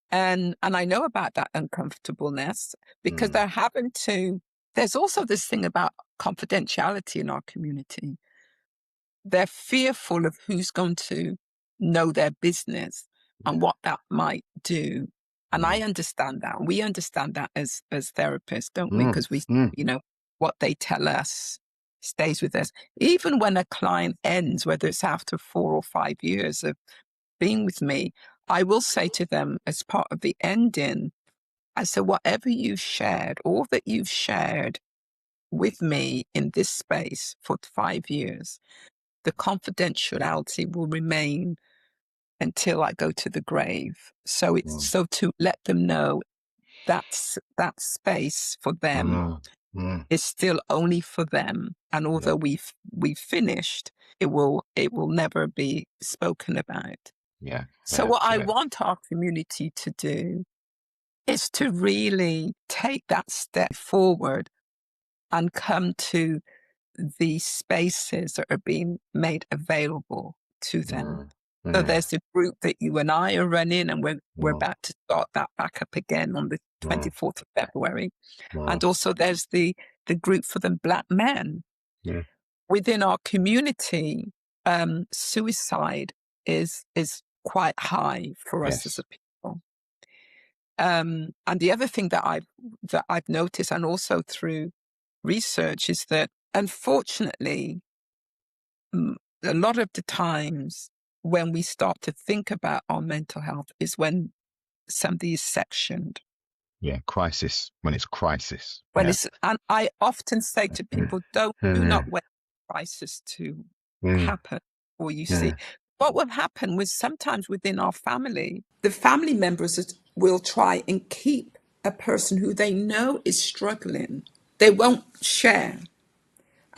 And I know about that uncomfortableness, because there's also this thing about confidentiality in our community. They're fearful of who's going to know their business and what that might do. And I understand that. We understand that as therapists, don't we? Because we, what they tell us stays with us. Even when a client ends, whether it's after 4 or 5 years of being with me, I will say to them as part of the ending, I said, whatever you've shared, all that you've shared with me in this space for 5 years, the confidentiality will remain until I go to the grave. So so to let them know that space for them is still only for them. And although we've finished, it will never be spoken about. So what I want our community to do is to really take that step forward and come to the spaces that are being made available to them. Mm. So Mm. there's a group that you and I are running, and we're Mm. about to start that back up again on the Mm. 24th of February. Mm. And also there's the group for the Black men. Yeah. Within our community, suicide is quite high for us as Yes. a people. And the other thing that I've noticed, and also through research, is that unfortunately, a lot of the times when we start to think about our mental health is when somebody is sectioned. Yeah, crisis, when it's crisis. When Yeah. it's, and I often say to people, do Mm. not wait for crisis to Mm. happen, or you see Yeah. what will happen was sometimes within our family, the family members will try and keep a person who they know is struggling. They won't share,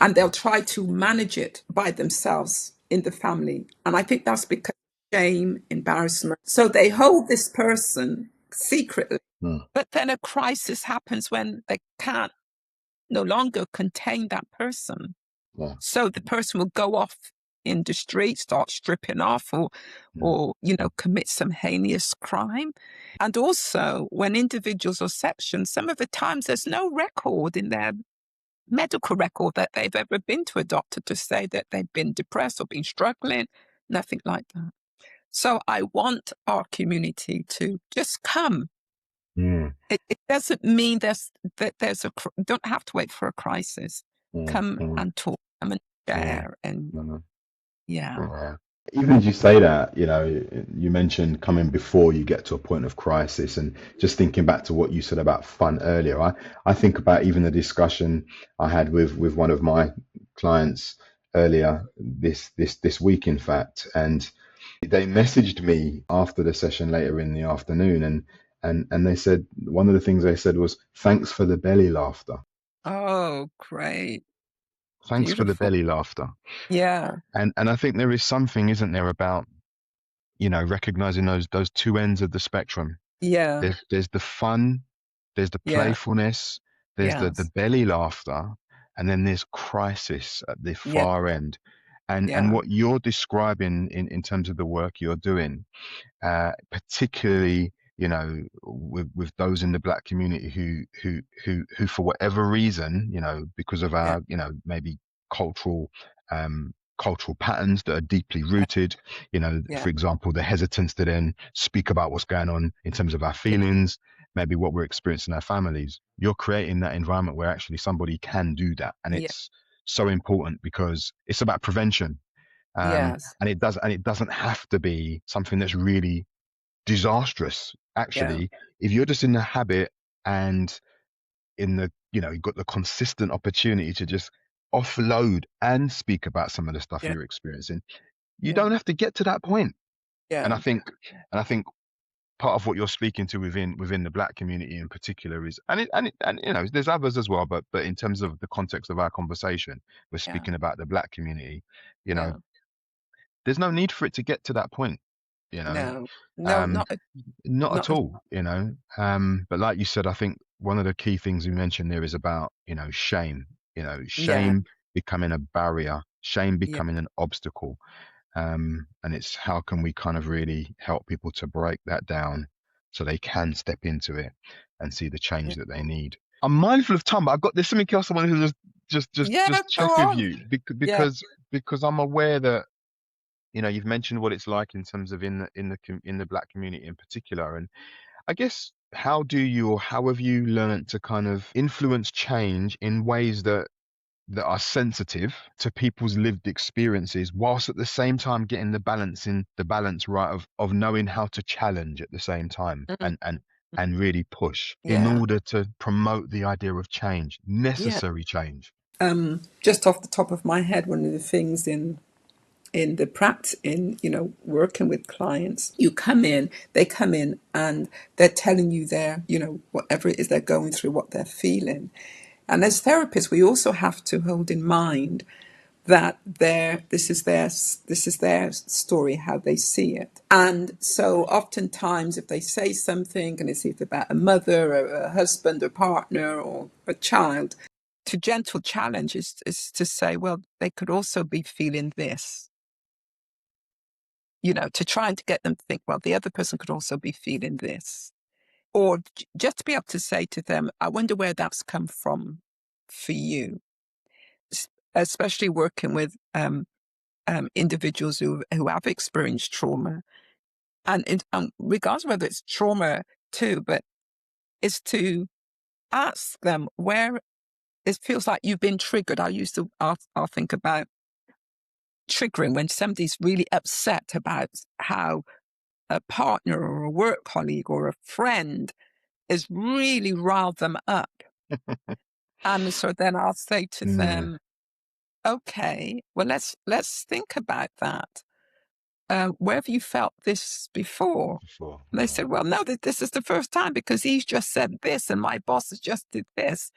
and they'll try to manage it by themselves in the family. And I think that's because of shame, embarrassment. So they hold this person secretly. Mm. But then a crisis happens when they can't no longer contain that person. Yeah. So the person will go off in the street, start stripping off, Mm. or commit some heinous crime. And also, when individuals are sectioned, some of the times there's no record in their medical record that they've ever been to a doctor to say that they've been depressed or been struggling, nothing like that. So I want our community to just come. Mm. It doesn't mean that don't have to wait for a crisis. Mm. Come Mm. and talk, come and Mm. share, and Mm. yeah, Yeah. Even as you say that, you mentioned coming before you get to a point of crisis, and just thinking back to what you said about fun earlier, I think about even the discussion I had with one of my clients earlier this week, in fact, and they messaged me after the session later in the afternoon, and they said one of the things they said was, "Thanks for the belly laughter." oh, great, Thanks for the beautiful, belly laughter. yeah, And I think there is something, isn't there, about, recognizing those two ends of the spectrum. yeah, There's the fun, there's the yeah, playfulness, there's the yes, belly laughter, and then there's crisis at the yeah, far end. And yeah, what you're describing in terms of the work you're doing, particularly, with those in the Black community who for whatever reason, because of yeah, our, maybe cultural cultural patterns that are deeply rooted, yeah, for example, the hesitance to then speak about what's going on in terms of our yeah, feelings, maybe what we're experiencing in our families. You're creating that environment where actually somebody can do that, and yeah, it's so important because it's about prevention. yes, And it doesn't have to be something that's really disastrous. yeah, Actually, if you're just in the habit and in the, you've got the consistent opportunity to just offload and speak about some of the stuff yeah, you're experiencing, you yeah, don't have to get to that point. And yeah, I think part of what you're speaking to within the Black community in particular is, and there's others as well, but in terms of the context of our conversation, we're yeah, speaking about the Black community. You know, yeah. there's no need for it to get to that point. You know, No, no, um, not at not all. But like you said, I think one of the key things you mentioned there is about, shame. yeah, Shame becoming a barrier, shame yeah, becoming an obstacle. And it's how can we kind of really help people to break that down so they can step into it and see the change yeah, that they need. I'm mindful of time, but there's something else I wanted to yeah. just Go check with on. you Yeah, because I'm aware that, you've mentioned what it's like in terms of in the Black community in particular. And I guess, how have you learned to kind of influence change in ways that are sensitive to people's lived experiences, whilst at the same time getting the balance right of knowing how to challenge at the same time, mm, and really push in yeah, order to promote the idea of change, yeah. necessary change. Just off the top of my head, one of the things in the practice, in working with clients, they come in and they're telling you their, whatever it is they're going through, what they're feeling. And as therapists, we also have to hold in mind that this is their story, how they see it. And so oftentimes if they say something and it's either about a mother or a husband or partner or a child, to gentle challenge is to say, well, they could also be feeling this, to try and to get them to think, well, the other person could also be feeling this. Or just to be able to say to them, I wonder where that's come from for you, especially working with individuals who have experienced trauma. And regardless of whether it's trauma too, but is to ask them where it feels like you've been triggered. I'll think about triggering when somebody's really upset about how a partner or a work colleague or a friend is really riled them up. And so then I'll say to Yeah. them, okay, well, let's think about that. Where have you felt this before? Before. And they said, well, no, this is the first time because he's just said this and my boss has just did this.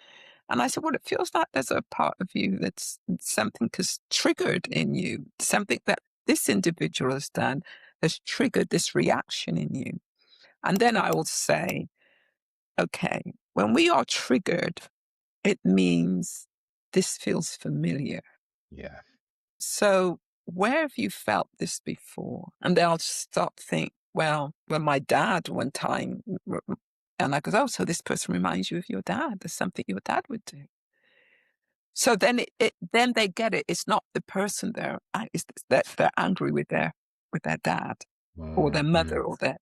And I said, well, it feels like there's a part of you that's something has triggered in you, something that this individual has done has triggered this reaction in you. And then I will say, okay, when we are triggered, it means this feels familiar. Yeah. So where have you felt this before? And they'll stop think, well, my dad one time, and I goes, oh, so this person reminds you of your dad. There's something your dad would do. So then then they get it. It's not the person there. It's that they're angry with their dad or their mother or their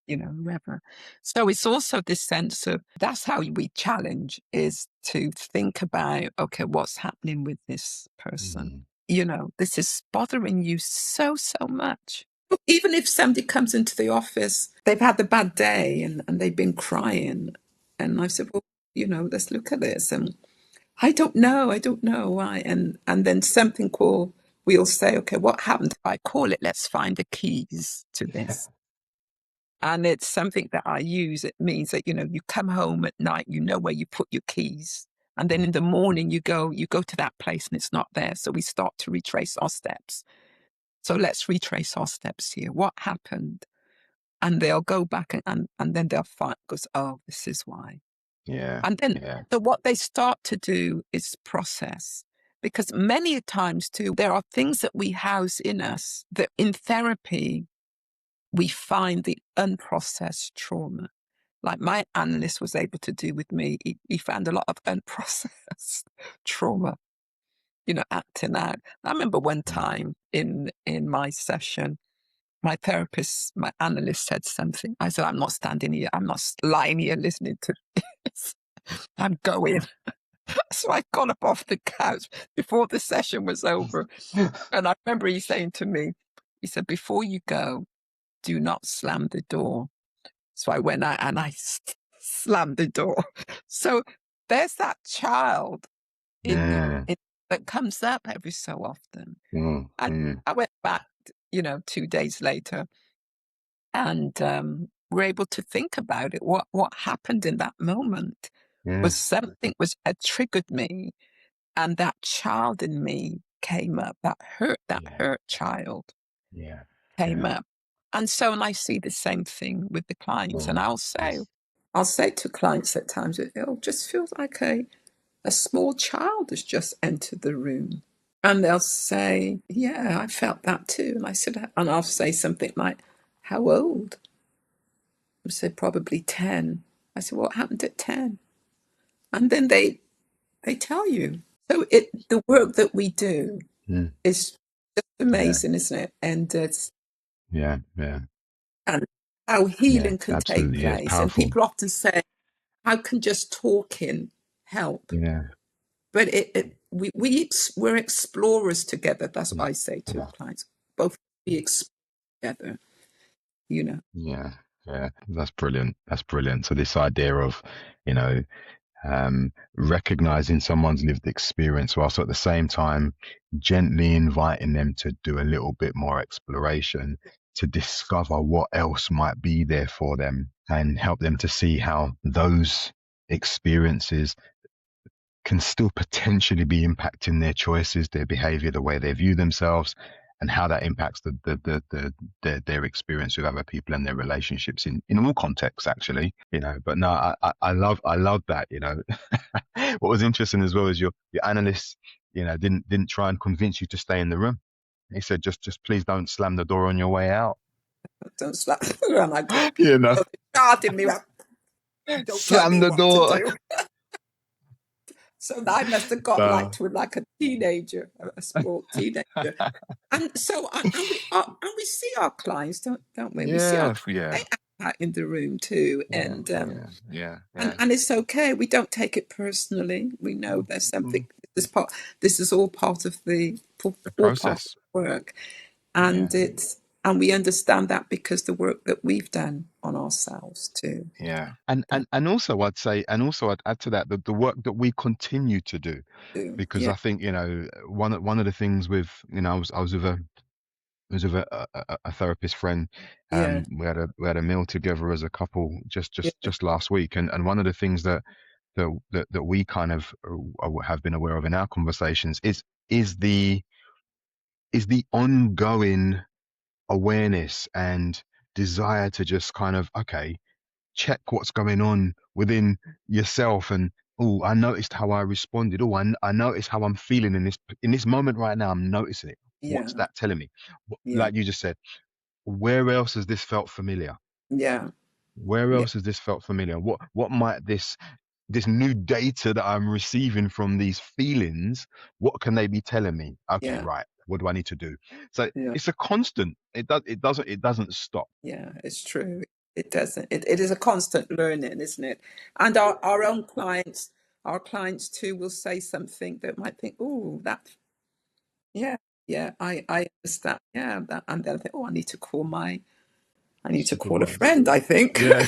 whoever. So it's also this sense of that's how we challenge is to think about, okay, what's happening with this person? This is bothering you so much. Even if somebody comes into the office, they've had a bad day and they've been crying. And I said, well, let's look at this. And I don't know why. And then something we'll say, okay, what happened if I call it? Let's find the keys to this. And it's something that I use. It means that, you come home at night, you know where you put your keys. And then in the morning you go to that place and it's not there. So we start to retrace our steps. So let's retrace our steps here. What happened? And they'll go back and then they'll find, goes, oh, this is why. Yeah. And then Yeah. so what they start to do is process. Because many a times too, there are things that we house in us that in therapy, we find the unprocessed trauma. Like my analyst was able to do with me, he found a lot of unprocessed trauma, acting out. I remember one time in my session, my therapist, my analyst said something. I said, I'm not standing here. I'm not lying here listening to this. I'm going. So I got up off the couch before the session was over. And I remember he saying to me, he said, before you go, do not slam the door. So I went out and I slammed the door. So there's that child in you that comes up every so often. And I went back, 2 days later and we're able to think about it. What happened in that moment was something had triggered me. And that child in me came up, that hurt child came up. And so, and I see the same thing with the clients. And I'll say to clients at times, it just feels like a small child has just entered the room. And they'll say, yeah, I felt that too. And I said, and I'll say something like, how old? I said, probably 10. I said, what happened at 10? And then they tell you. So the work that we do is just amazing, isn't it? And it's and how healing can take Absolutely. Yeah, it's place. And powerful. people often say, how can just talking help? Yeah. But we're explorers together. That's what I say to clients. Both we explore together, Yeah. That's brilliant. So this idea of, recognizing someone's lived experience whilst at the same time gently inviting them to do a little bit more exploration to discover what else might be there for them and help them to see how those experiences can still potentially be impacting their choices, their behavior, the way they view themselves, and how that impacts their experience with other people and their relationships in all contexts, actually. But no, I love that. What was interesting as well is your analyst, didn't try and convince you to stay in the room. He said, just please don't slam the door on your way out. Don't slap around. I got You people know, starting me up. Don't tell slam me the what to door. do. So I must have got Uh, like a teenager, a spoiled teenager. And so, and we see our clients, don't we? We see our yeah, clients, yeah, they act out in the room too, yeah, yeah, yeah, yeah. and it's okay. We don't take it personally. We know there's something. Mm. This part, this is all part of The all part of process. the work, Yeah, and we understand that because the work that we've done on ourselves too. yeah. And also I'd add to that the work that we continue to do, because Yeah, I think, one of the things with, I was with a therapist friend. yeah, We had a meal together as a couple just yeah, just just last week, and one of the things that we kind of have been aware of in our conversations is the is the ongoing awareness and desire to just kind of, okay, check what's going on within yourself. And oh, I noticed how I responded. Oh, I noticed how I'm feeling in this moment right now. I'm noticing it. yeah, What's that telling me? yeah, Like you just said, where else has this felt familiar? yeah, Where yeah, else has this felt familiar? What might this new data that I'm receiving from these feelings, what can they be telling me? Okay, yeah, right. What do I need to do? So yeah. it's a constant. It doesn't stop. Yeah, it's true. It doesn't. It is a constant learning, isn't it? And our own clients, our clients too, will say something that might think, "Oh, that, yeah, yeah, I understand, yeah, that," and they'll think, "Oh, I need to call a Supervise. friend, I think." Yeah.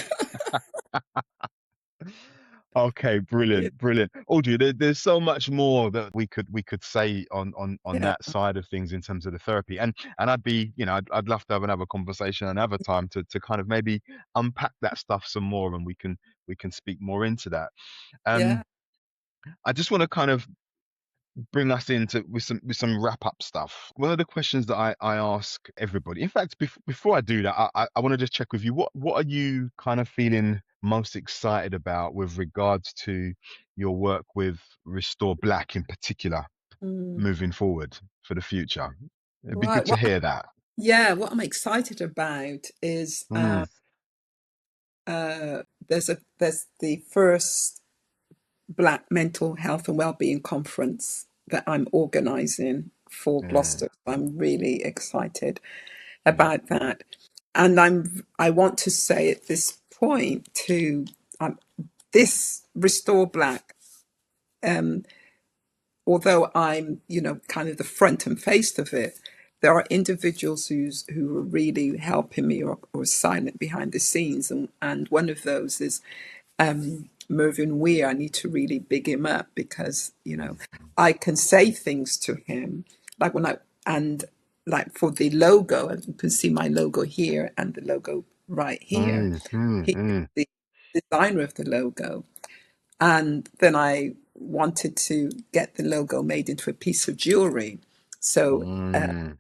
Okay, Yeah, brilliant, brilliant. Audrey, there's so much more that we could say on yeah, that side of things in terms of the therapy, and I'd love to have another conversation another time to kind of maybe unpack that stuff some more, and we can speak more into that. yeah, Um, I just want to kind of bring us into with some wrap up stuff. One of the questions that I ask everybody, in fact, before I do that, I want to just check with you. What are you kind of feeling most excited about with regards to your work with Restore Black in particular, mm. moving forward for the future? It'd be good Right. to hear that. Yeah, what I'm excited about is Mm, there's the first Black Mental Health and Wellbeing Conference that I'm organising for yeah, Gloucester. I'm really excited yeah, about that, and I want to say at this point to um, this Restore Black. Although I'm, kind of the front and face of it, there are individuals who are really helping me or silent behind the scenes, and one of those is Mervyn Weir. I need to really big him up because I can say things to him like when I and like for the logo, and you can see my logo here and the logo right here. mm, mm, He is mm, the designer of the logo, and then I wanted to get the logo made into a piece of jewelry. So mm.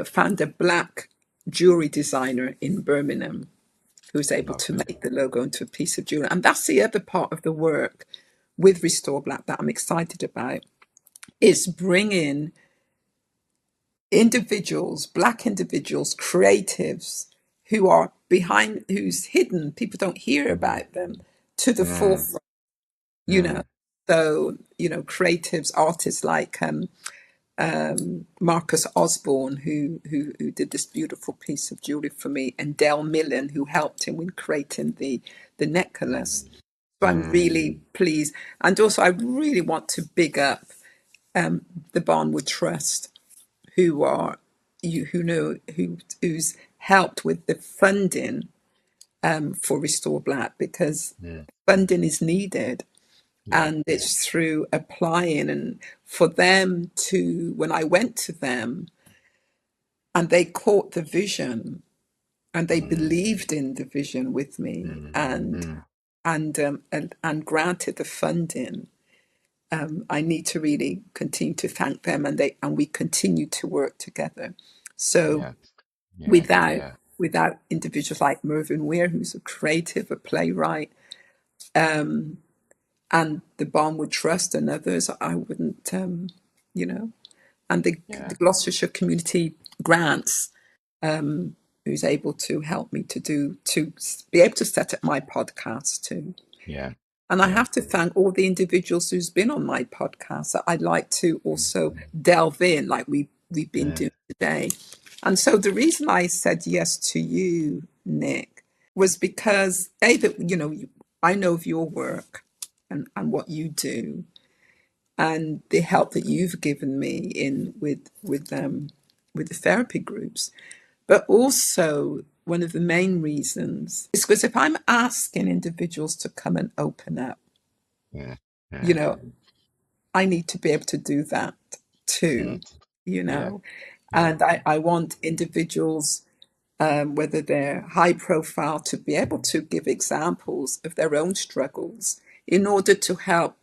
found a black jewelry designer in Birmingham who's able to Lovely. make the logo into a piece of jewelry. And that's the other part of the work with Restore Black that I'm excited about, is bringing individuals, black individuals, creatives who are behind, who's hidden, people don't hear Mm, about them, to the mm, forefront. you know mm, so creatives, artists like Marcus Osborne, who did this beautiful piece of jewelry for me, and Del Millen, who helped him in creating the necklace. mm, So I'm mm. really pleased, and also I really want to big up the Barnwood Trust, who are you who know who's helped with the funding for Restore Black, because Yeah. funding is needed, Yeah. and it's through applying, and for them to, when I went to them and they caught the vision and they Mm, believed in the vision with me, mm, and mm. and granted the funding, I need to really continue to thank them, and we continue to work together. So Yeah. Yeah. without Yeah. without individuals like Mervyn Weir, who's a creative, a playwright, and the Barnwood Trust and others, I wouldn't, you know, and the Yeah. Gloucestershire Community Grants, who's able to help me to be able to set up my podcast too. Yeah. And I Yeah. have to thank all the individuals who's been on my podcast that I'd like to also delve in, like we've been Yeah. doing today. And so the reason I said yes to you, Nick, was because that I know of your work and what you do, and the help that you've given me in with the therapy groups. But also, one of the main reasons is because if I'm asking individuals to come and open up, Yeah. you Yeah. know, I need to be able to do that too, Mm. you Yeah. know. Yeah. And I want individuals, whether they're high profile, to be able to give examples of their own struggles in order to help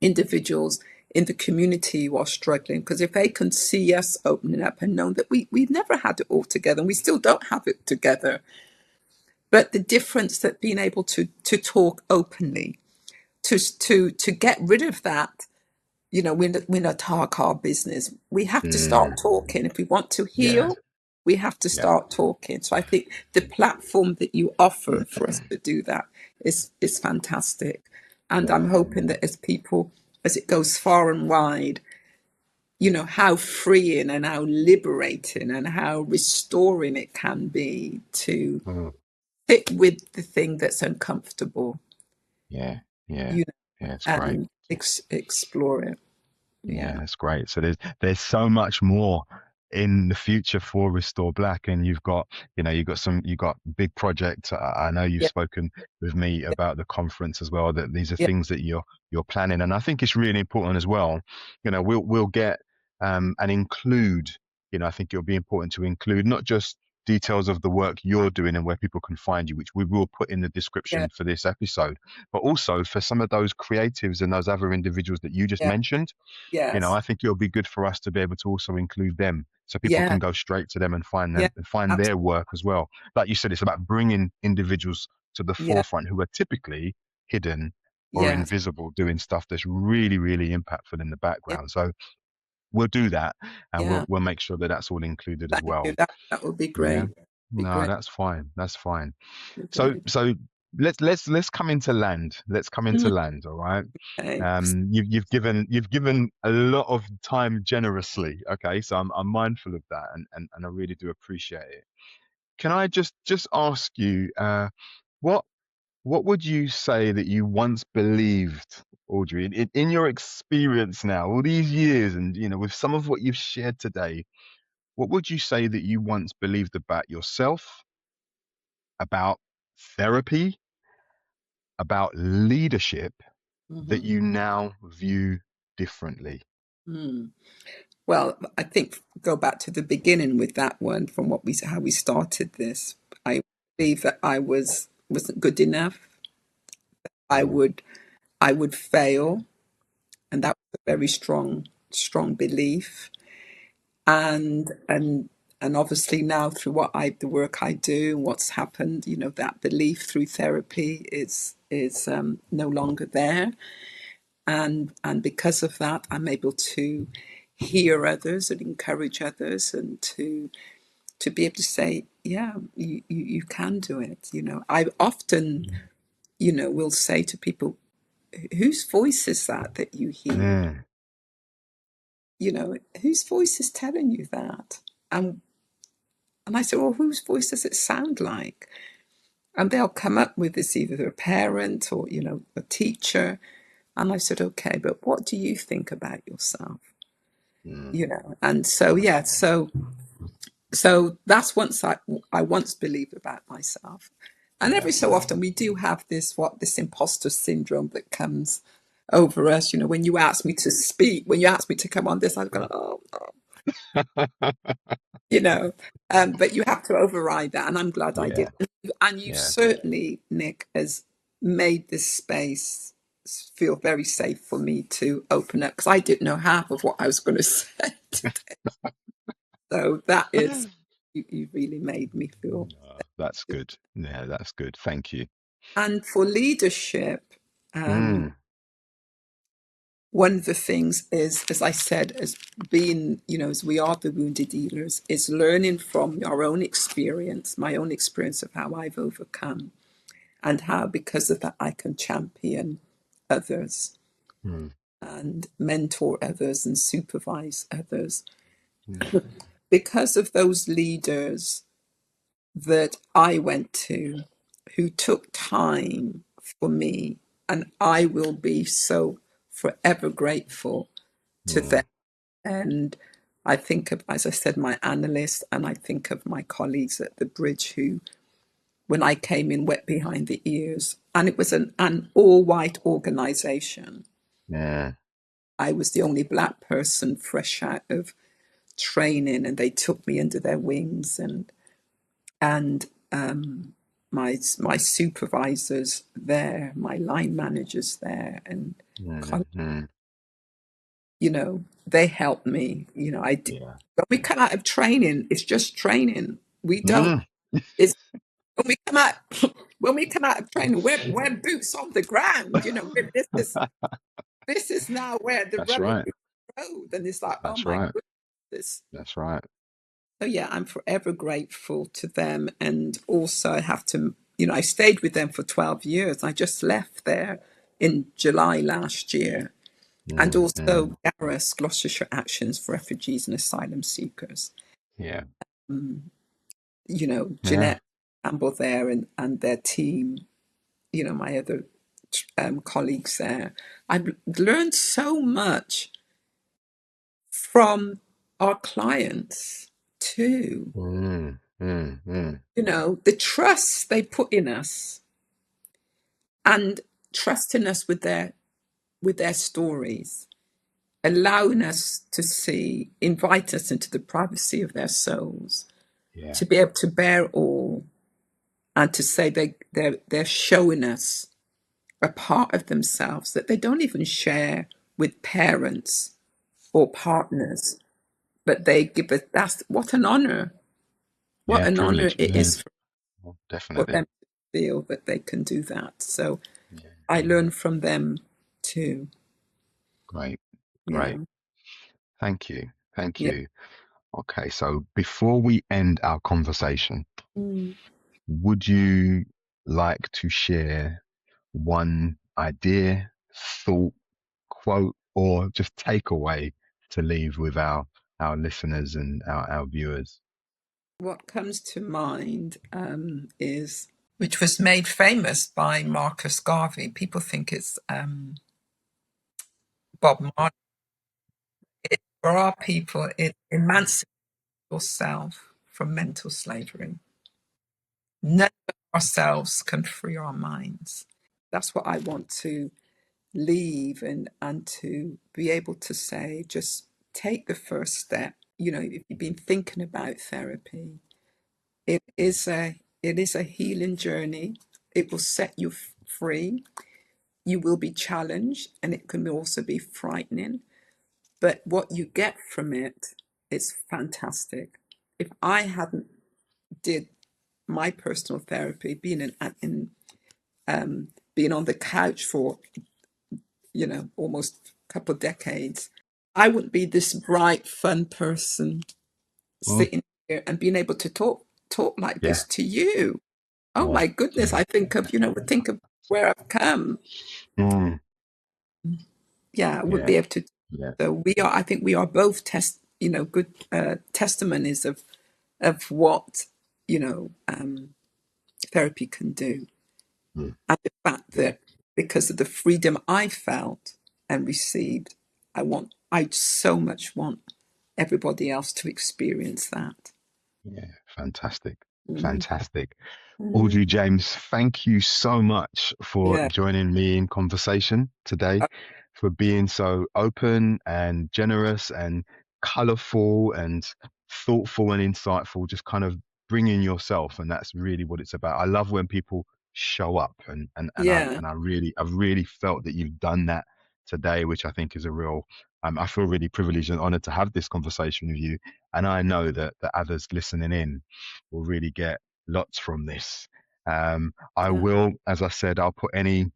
individuals in the community who are struggling. Because if they can see us opening up and know that we've never had it all together, and we still don't have it together, but the difference that being able to talk openly, to get rid of that, we're not talk our business. We have to start Mm. talking. If we want to Yeah. heal, we have to Yeah. start talking. So I think the platform that you offer for us to do that is fantastic. And Yeah. I'm hoping that as it goes far and wide, how freeing and how liberating and how restoring it can be to Mm. sit with the thing that's uncomfortable, Yeah. Yeah. you know, Yeah. It's great. and explore it. Yeah, Yeah. that's great. So there's so much more in the future for Restore Black, and you've got big projects. I know you've Yeah. spoken with me about the conference as well. That these are Yeah. things that you're planning, and I think it's really important as well. We'll get and include. I think it'll be important to include not just details of the work you're doing and where people can find you, which we will put in the Yeah. description for this episode, but also for some of those creatives and those other individuals that you just Yeah. mentioned. Yes. I think it'll be good for us to be able to also include them so people Yeah. can go straight to them and find Yeah. them and find Absolutely. their work as well. Like you said, it's about bringing individuals to the Yeah. forefront who are typically hidden or Yes. invisible doing stuff that's really, really impactful in the Yeah. background. So we'll do that, and Yeah. we'll make sure that that's all included as Thank well. you. That would be Yeah. great. Be No, great. that's fine. That's fine. Be So great. so let's come into land. Let's come into land, all right? Okay. You've given a lot of time generously. Okay, so I'm mindful of that, and I really do appreciate it. Can I just ask you, what what would you say that you once believed, Audrey, in your experience now, all these years, and with some of what you've shared today, what would you say that you once believed about yourself, about therapy, about leadership, that Mm-hmm. you now view differently? Mm. Well, I think go back to the beginning with that one from how we started this. I believe that I wasn't good enough. I Mm, would I would fail, and that was a very strong belief. And obviously now through the work I do and what's happened, that belief through therapy is no longer there, and because of that, I'm able to hear others and encourage others, and to be able to say, yeah, you can do it. I often, will say to people, whose voice is that you hear? mm, Whose voice is telling you that? And I said, well, whose voice does it sound like? And they'll come up with this, either a parent or, a teacher. And I said, okay, but what do you think about yourself? mm. And so, yeah, so that's I once believed about myself. And Yeah, every so often we do have this imposter syndrome that comes over us. When you ask me to speak, when you ask me to come on this, I've gone, oh, you know. But you have to override that, and I'm glad I yeah, did. And you yeah, certainly, Nick, has made this space feel very safe for me to open up because I didn't know half of what I was going to say today. So that is, you really made me feel. That's good. Yeah, that's good. Thank you. And for leadership, Mm, one of the things is, as I said, as being, as we are the wounded healers, is learning from our own experience, my own experience of how I've overcome and how, because of that, I can champion others mm, and mentor others and supervise others. mm, Because of those leaders that I went to who took time for me, and I will be so forever grateful to them. mm, And I think of, as I said, my analyst, and I think of my colleagues at the bridge who, when I came in, wet behind the ears, and it was an all-white organization. yeah. I was the only black person fresh out of training, and they took me under their wings, and my supervisors there, my line managers there, and Mm, mm, they helped me. yeah. When we come out of training, it's just training. We don't. Mm, It's when we come out. When we come out of training, we're boots on the ground. This is now where the that's rubber right. meets the road, and it's like, oh That's my right. goodness. That's right. So yeah, I'm forever grateful to them, and also I have to. I stayed with them for 12 years. I just left there in July last year. And Mm, mm, also GARAS, Gloucestershire Actions for Refugees and Asylum Seekers. yeah. Yeah. Jeanette Campbell there and their team, my other colleagues there. I've learned so much from our clients too. Mm, mm, mm, The trust they put in us and trusting us with their stories, allowing us to see, invite us into the privacy of their souls, yeah. to be able to bear all, and to say they're showing us a part of themselves that they don't even share with parents or partners, but they give us. That's what an honor. What Yeah. an honor Privilege. it Yeah. is Well, for definitely. them to feel that they can do that. So Yeah. I Yeah. learn from them too. Great. Yeah, Great. Thank you. Thank yeah. you. Okay. So before we end our conversation, Mm. would you like to share one idea, thought, quote, or just takeaway to leave with our listeners and our viewers? What comes to mind is, which was made famous by Marcus Garvey. People think it's Bob Marley. For our people, it emancipates yourself from mental slavery. None of ourselves can free our minds. That's what I want to leave, and to be able to say, just take the first step. If you've been thinking about therapy, it is a healing journey. It will set you free. You will be challenged, and it can also be frightening. But what you get from it is fantastic. If I hadn't did my personal therapy, being on the couch for almost a couple of decades, I wouldn't be this bright, fun person Well, sitting here and being able to talk like yeah, this to you. Oh yeah, my goodness! I think of where I've come. mm, Yeah, I wouldn't yeah, be able to. yeah, So we are. I think we are both good testimonies of what therapy can do, mm, and the fact yeah, that because of the freedom I felt and received, I so much want everybody else to experience that. yeah. Fantastic, Mm. fantastic. Mm. Audrey James, thank you so much for Yeah. joining me in conversation today, for being so open and generous and colorful and thoughtful and insightful, just kind of bringing yourself. And that's really what it's about. I love when people show up. And Yeah. I've really felt that you've done that today, which I think is a real, I feel really privileged and honored to have this conversation with you. And I know that others listening in will really get lots from this. I will, as I said, I'll put any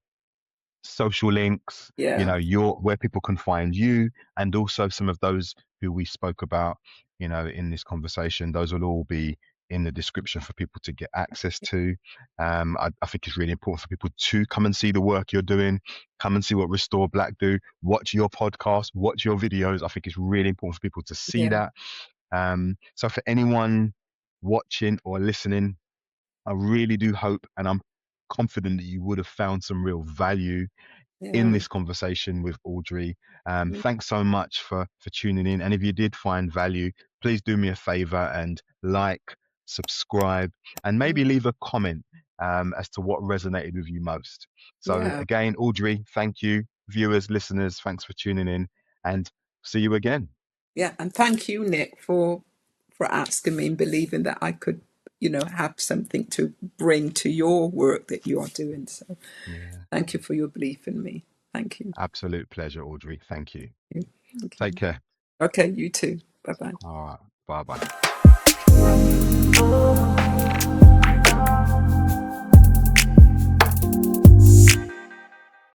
social links, Yeah. where people can find you, and also some of those who we spoke about, in this conversation. Those will all be in the description for people to get access to. I think it's really important for people to come and see the work you're doing, come and see what Restore Black do, watch your podcast, watch your videos. I think it's really important for people to see Yeah. that. So for anyone watching or listening, I really do hope, and I'm confident that you would have found some real value in Yeah. this conversation with Audrey. Thanks so much for tuning in. And if you did find value, please do me a favor and like, subscribe, and maybe leave a comment as to what resonated with you most. So Yeah. again, Audrey, thank you. Viewers, listeners, thanks for tuning in, and see you again. Yeah. And thank you, Nick, for asking me and believing that I could, have something to bring to your work that you are doing. So Yeah, thank you for your belief in me. Thank you. absolute pleasure, Audrey. Thank you. Okay. Take care. Okay, you too. Bye-bye. All right. Bye bye.